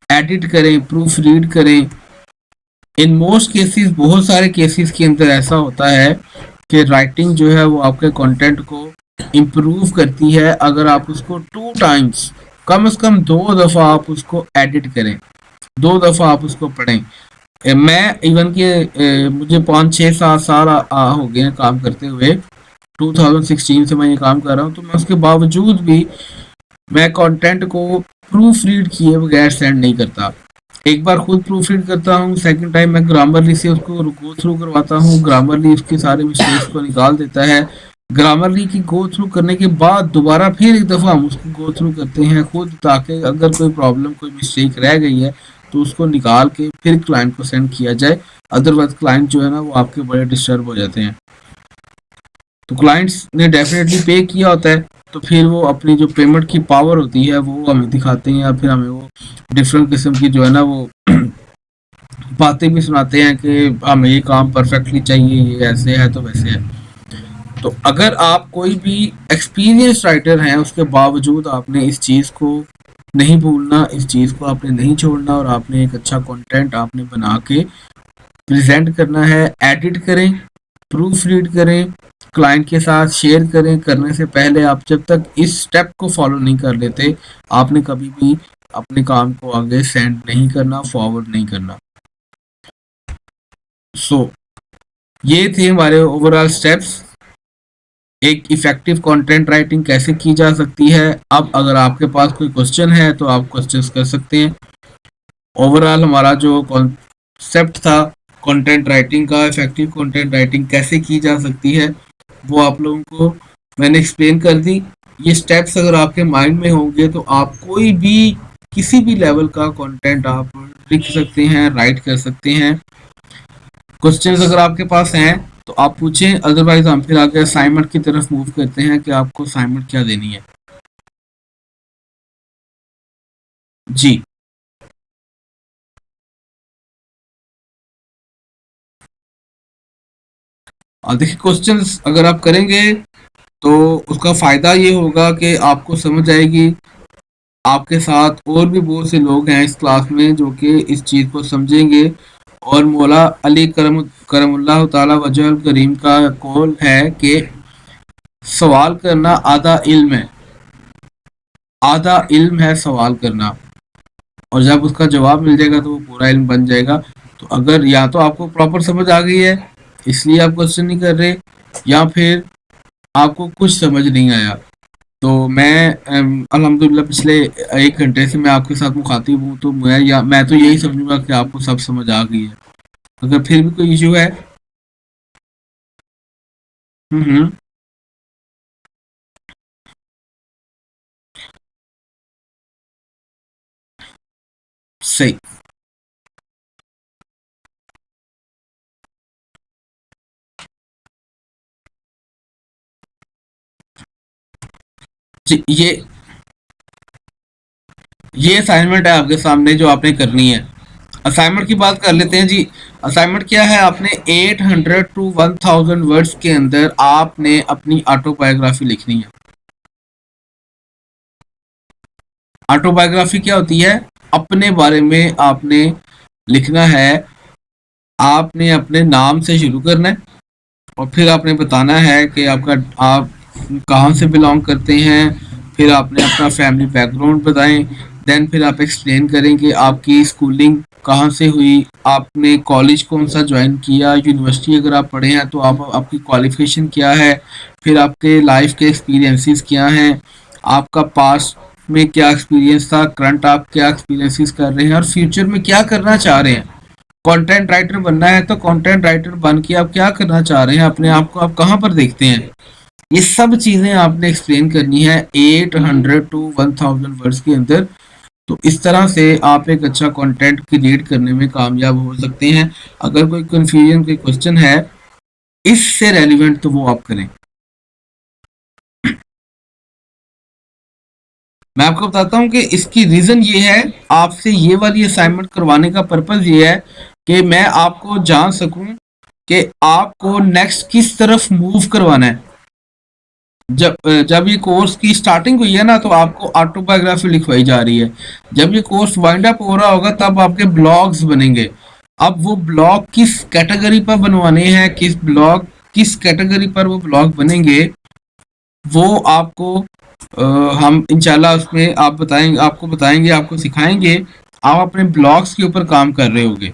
एडिट करें, प्रूफ रीड करें। इन मोस्ट केसेस, बहुत सारे केसेस के अंदर ऐसा होता है कि राइटिंग जो है वो आपके कंटेंट को इम्प्रूव करती है अगर आप उसको 2 टाइम्स, कम से कम 2 दफ़ा आप उसको एडिट करें, 2 दफ़ा आप उसको पढ़ें। मैं इवन के मुझे 5 6 7 साल हो गए हैं काम करते हुए। 2016 से मैं ये काम कर रहा हूँ, तो मैं उसके बावजूद भी मैं कंटेंट को प्रूफ रीड किए बगैर सेंड नहीं करता। एक बार खुद प्रूफ रीड करता हूँ, सेकंड टाइम मैं ग्रामरली से उसको गो थ्रू करवाता हूँ, ग्रामरली उसके सारे मिस्टेक्स को निकाल देता है। ग्रामरली की गो थ्रू करने के बाद दोबारा फिर एक दफ़ा हम उसको गो थ्रू करते हैं खुद, ताकि अगर कोई प्रॉब्लम, कोई मिस्टेक रह गई है तो उसको निकाल के फिर क्लाइंट को सेंड किया जाए। अदरवाइज क्लाइंट जो है ना वो आपके बड़े डिस्टर्ब हो जाते हैं। तो क्लाइंट्स ने डेफिनेटली पे किया होता है, तो फिर वो अपनी जो पेमेंट की पावर होती है वो हमें दिखाते हैं, या फिर हमें वो डिफरेंट किस्म की जो है ना वो बातें भी सुनाते हैं कि हमें ये काम परफेक्टली चाहिए, ये ऐसे है तो वैसे है। तो अगर आप कोई भी एक्सपीरियंस राइटर हैं, उसके बावजूद आपने इस चीज़ को नहीं भूलना, इस चीज़ को आपने नहीं छोड़ना, और आपने एक अच्छा कंटेंट आपने बना के प्रेजेंट करना है। एडिट करें, प्रूफ रीड करें, क्लाइंट के साथ शेयर करें। करने से पहले आप जब तक इस स्टेप को फॉलो नहीं कर लेते, आपने कभी भी अपने काम को आगे सेंड नहीं करना, फॉरवर्ड नहीं करना। सो ये थे हमारे ओवरऑल स्टेप्स, एक इफेक्टिव कंटेंट राइटिंग कैसे की जा सकती है। अब अगर आपके पास कोई क्वेश्चन है तो आप क्वेश्चंस कर सकते हैं। ओवरऑल हमारा जो कॉन्सेप्ट था कंटेंट राइटिंग का, इफेक्टिव कंटेंट राइटिंग कैसे की जा सकती है, वो आप लोगों को मैंने एक्सप्लेन कर दी। ये स्टेप्स अगर आपके माइंड में होंगे तो आप कोई भी, किसी भी लेवल का कंटेंट आप लिख सकते हैं, राइट कर सकते हैं। क्वेश्चंस अगर आपके पास हैं तो आप पूछें, अदरवाइज हम फिर आगे असाइनमेंट की तरफ मूव करते हैं कि आपको असाइनमेंट क्या देनी है। जी। देखिए, क्वेश्चंस अगर आप करेंगे तो उसका फ़ायदा ये होगा कि आपको समझ आएगी। आपके साथ और भी बहुत से लोग हैं इस क्लास में जो कि इस चीज़ को समझेंगे। और मौला अली करमुल्लाह ताला वजहल करीम का कौल है कि सवाल करना आधा इल्म है, आधा इल्म है सवाल करना। और जब उसका जवाब मिल जाएगा तो वो पूरा इल्म बन जाएगा। तो अगर या तो आपको प्रॉपर समझ आ गई है इसलिए आप क्वेश्चन नहीं कर रहे, या फिर आपको कुछ समझ नहीं आया, तो मैं अल्हम्दुलिल्लाह पिछले 1 घंटे से मैं आपके साथ मुखातिब हूँ, तो मैं तो यही समझूंगा कि आपको सब समझ आ गई है। अगर फिर भी कोई इशू है। हम्म। सही। जी, ये असाइनमेंट है आपके सामने जो आपने करनी है। असाइनमेंट की बात कर लेते हैं जी। असाइनमेंट क्या है, आपने 800 टू 1000 वर्ड्स के अंदर आपने अपनी ऑटोबायोग्राफी लिखनी है। ऑटोबायोग्राफी क्या होती है, अपने बारे में आपने लिखना है। आपने अपने नाम से शुरू करना है और फिर आपने बताना है कि आप कहाँ से बिलोंग करते हैं। फिर आपने अपना फैमिली बैकग्राउंड बताएं। देन फिर आप एक्सप्लेन करें कि आपकी स्कूलिंग कहाँ से हुई, आपने कॉलेज कौन सा ज्वाइन किया, यूनिवर्सिटी अगर आप पढ़े हैं तो आप आपकी क्वालिफिकेशन क्या है। फिर आपके लाइफ के एक्सपीरियंसेस क्या हैं, आपका पास्ट में क्या एक्सपीरियंस था, करंट आप क्या एक्सपीरियंसेस कर रहे हैं और फ्यूचर में क्या करना चाह रहे हैं। कंटेंट राइटर बनना है तो कंटेंट राइटर बन के आप क्या करना चाह रहे हैं, अपने आप को आप कहाँ पर देखते हैं। ये सब चीजें आपने एक्सप्लेन करनी है 800 टू 1000 वर्ड्स के अंदर। तो इस तरह से आप एक अच्छा कंटेंट क्रिएट करने में कामयाब हो सकते हैं। अगर कोई कंफ्यूजन, कोई क्वेश्चन है इससे रेलिवेंट, तो वो आप करें। मैं आपको बताता हूँ कि इसकी रीजन ये है, आपसे ये वाली असाइनमेंट करवाने का पर्पज ये है कि मैं आपको जान सकूं कि आपको नेक्स्ट किस तरफ मूव करवाना है। जब ये कोर्स की स्टार्टिंग हुई है ना, तो आपको ऑटोबायोग्राफी लिखवाई जा रही है। जब ये कोर्स वाइंड अप हो रहा होगा तब आपके ब्लॉग्स बनेंगे। अब वो ब्लॉग किस कैटेगरी पर बनवाने हैं, किस कैटेगरी पर वो ब्लॉग बनेंगे, वो आपको हम इंशाल्लाह उसमें आपको बताएंगे, आपको सिखाएंगे। आप अपने ब्लॉग्स के ऊपर काम कर रहे होगे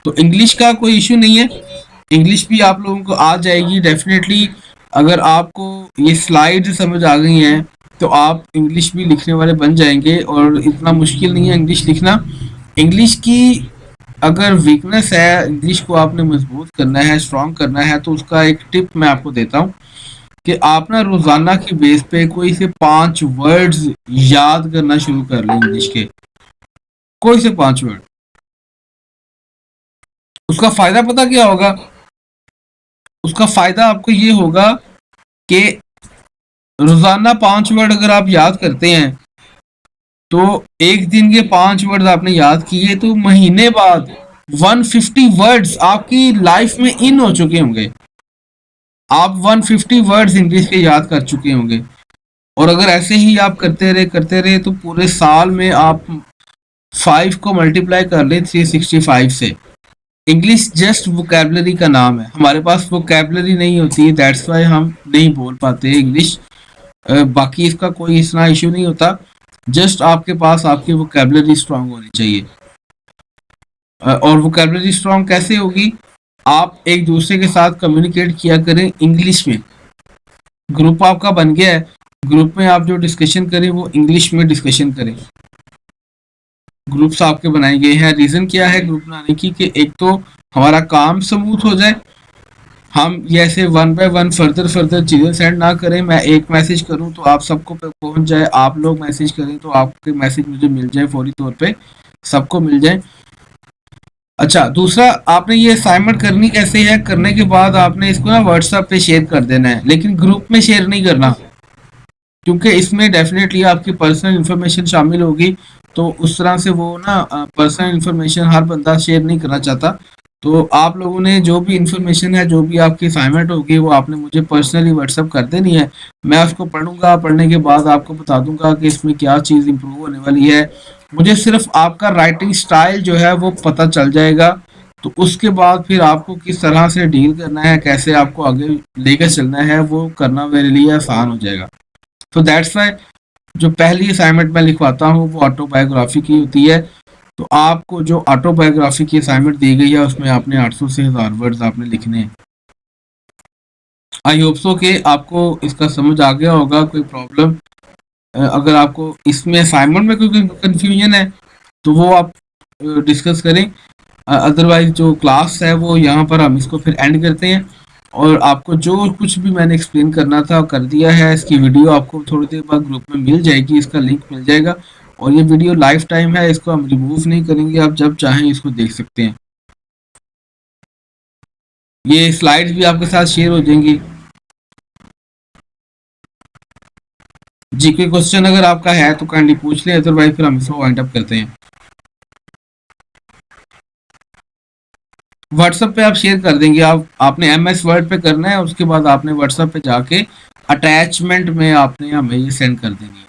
तो इंग्लिश का कोई इशू नहीं है। इंग्लिश भी आप लोगों को आ जाएगी डेफिनेटली। अगर आपको ये स्लाइड समझ आ गई हैं तो आप इंग्लिश भी लिखने वाले बन जाएंगे और इतना मुश्किल नहीं है इंग्लिश लिखना। इंग्लिश की अगर वीकनेस है, इंग्लिश को आपने मजबूत करना है, स्ट्रॉन्ग करना है, तो उसका एक टिप मैं आपको देता हूँ कि आप ना रोजाना की बेस पे कोई से 5 वर्ड्स याद करना शुरू कर लें इंग्लिश के। कोई से 5 वर्ड। उसका फायदा पता क्या होगा, उसका फायदा आपको ये होगा कि रोजाना 5 वर्ड अगर आप याद करते हैं तो एक दिन के 5 वर्ड आपने याद किए तो महीने बाद 150 वर्ड्स आपकी लाइफ में इन हो चुके होंगे। आप 150 वर्ड्स इंग्लिश के याद कर चुके होंगे। और अगर ऐसे ही आप करते रहे तो पूरे साल में आप 5 को मल्टीप्लाई कर लें 365 से। इंग्लिश जस्ट वोकेबलरी का नाम है, हमारे पास वोकेबलरी नहीं होती है, दैट्स वाई हम नहीं बोल पाते इंग्लिश। बाकी इसका कोई इतना इशू नहीं होता। जस्ट आपके पास आपकी वोकेबलरी स्ट्रांग होनी चाहिए। और वोकेबलरी स्ट्रांग कैसे होगी, आप एक दूसरे के साथ कम्युनिकेट किया करें इंग्लिश में। ग्रुप आपका बन गया है, ग्रुप में आप जो डिस्कशन करें वो इंग्लिश में डिस्कशन करें। ग्रुप्स आपके बनाए गए हैं, रीजन क्या है ग्रुप बनाने की कि एक तो हमारा काम स्मूथ हो जाए, हम ये ऐसे one by one further further चीज़ें सेंड ना करें। मैं एक मैसेज करूं तो आप सबको पे पहुंच जाए, आप लोग मैसेज करें तो आपके मैसेज मुझे मिल जाए फौरी तौर पे, सबको मिल जाए। अच्छा, दूसरा आपने ये असाइनमेंट करनी कैसे है, करने के बाद आपने इसको ना व्हाट्सएप पे शेयर कर देना है, लेकिन ग्रुप में शेयर नहीं करना क्योंकि इसमें डेफिनेटली आपकी पर्सनल इंफॉर्मेशन शामिल होगी। तो उस तरह से वो ना पर्सनल इंफॉर्मेशन हर बंदा शेयर नहीं करना चाहता। तो आप लोगों ने जो भी इंफॉर्मेशन है, जो भी आपकी असाइनमेंट होगी, वो आपने मुझे पर्सनली व्हाट्सअप कर देनी है। मैं उसको पढ़ूंगा, पढ़ने के बाद आपको बता दूंगा कि इसमें क्या चीज़ इंप्रूव होने वाली है। मुझे सिर्फ आपका राइटिंग स्टाइल जो है वो पता चल जाएगा। तो उसके बाद फिर आपको किस तरह से डील करना है, कैसे आपको आगे लेकर चलना है, वो करना मेरे लिए आसान हो जाएगा। तो दैट्स वाई जो पहली असाइनमेंट मैं लिखवाता हूँ वो ऑटोबायोग्राफी की होती है। तो आपको जो ऑटोबायोग्राफी की असाइनमेंट दी गई है उसमें आपने 800 से 1000 वर्ड्स आपने लिखने हैं। आई होप सो कि आपको इसका समझ आ गया होगा। कोई प्रॉब्लम, अगर आपको इसमें असाइनमेंट में कोई कंफ्यूजन है तो वो आप डिस्कस करें। अदरवाइज जो क्लास है वो यहाँ पर हम इसको फिर एंड करते हैं। और आपको जो कुछ भी मैंने एक्सप्लेन करना था कर दिया है। इसकी वीडियो आपको थोड़ी देर बाद ग्रुप में मिल जाएगी, इसका लिंक मिल जाएगा। और ये वीडियो लाइफ टाइम है, इसको हम रिमूव नहीं करेंगे, आप जब चाहें इसको देख सकते हैं। ये स्लाइड्स भी आपके साथ शेयर हो जाएंगी। जी, कोई क्वेश्चन अगर आपका है तो काइंडली पूछ लें, अदरवाइज फिर हम इसको वाइंड अप करते हैं। व्हाट्सएप पे आप शेयर कर देंगे, आप आपने एमएस वर्ड पे करना है, उसके बाद आपने व्हाट्सएप पे जाके अटैचमेंट में आपने हमें ये सेंड कर देनी है।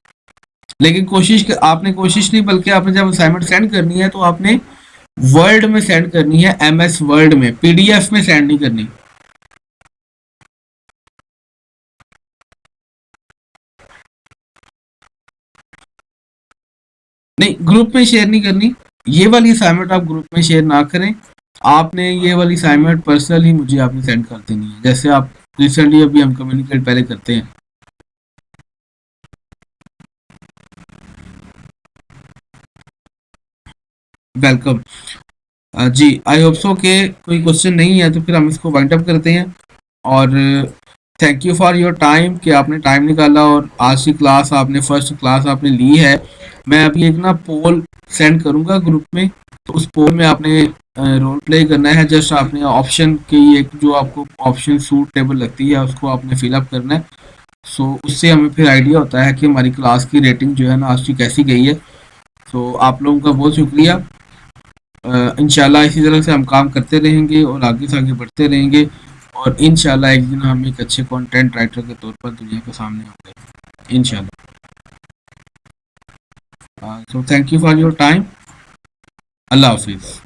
लेकिन आपने कोशिश नहीं, बल्कि आपने जब असाइनमेंट सेंड करनी है तो आपने वर्ड में सेंड करनी है, एमएस वर्ड में, पीडीएफ में सेंड नहीं करनी। नहीं, ग्रुप में शेयर नहीं करनी। ये वाली असाइनमेंट आप ग्रुप में शेयर ना करें। आपने ये वाली असाइनमेंट पर्सनली मुझे आपने सेंड कर देनी है, जैसे आप रिसेंटली अभी हम कम्युनिकेट पहले करते हैं। Welcome. Ji, I hope so के कोई क्वेश्चन नहीं है तो फिर हम इसको वाइंड अप करते हैं। और thank you for your time कि आपने टाइम निकाला और आज की क्लास आपने फर्स्ट क्लास आपने ली है। मैं अभी एक ना पोल सेंड करूंगा ग्रुप में, तो उस पोल में आपने रोल प्ले करना है। जस्ट आपने ऑप्शन की एक जो आपको ऑप्शन सूटेबल लगती है उसको आपने फिलअप करना है। सो उससे हमें फिर आइडिया होता है कि हमारी क्लास की रेटिंग जो है ना आज की कैसी गई है। सो आप लोगों का बहुत शुक्रिया। इंशाल्लाह इसी तरह से हम काम करते रहेंगे और आगे से आगे बढ़ते रहेंगे, और इंशाल्लाह एक दिन हम एक अच्छे कंटेंट राइटर के तौर पर दुनिया के सामने होंगे इंशाल्लाह। So thank you for your time. Allah हाफिज़।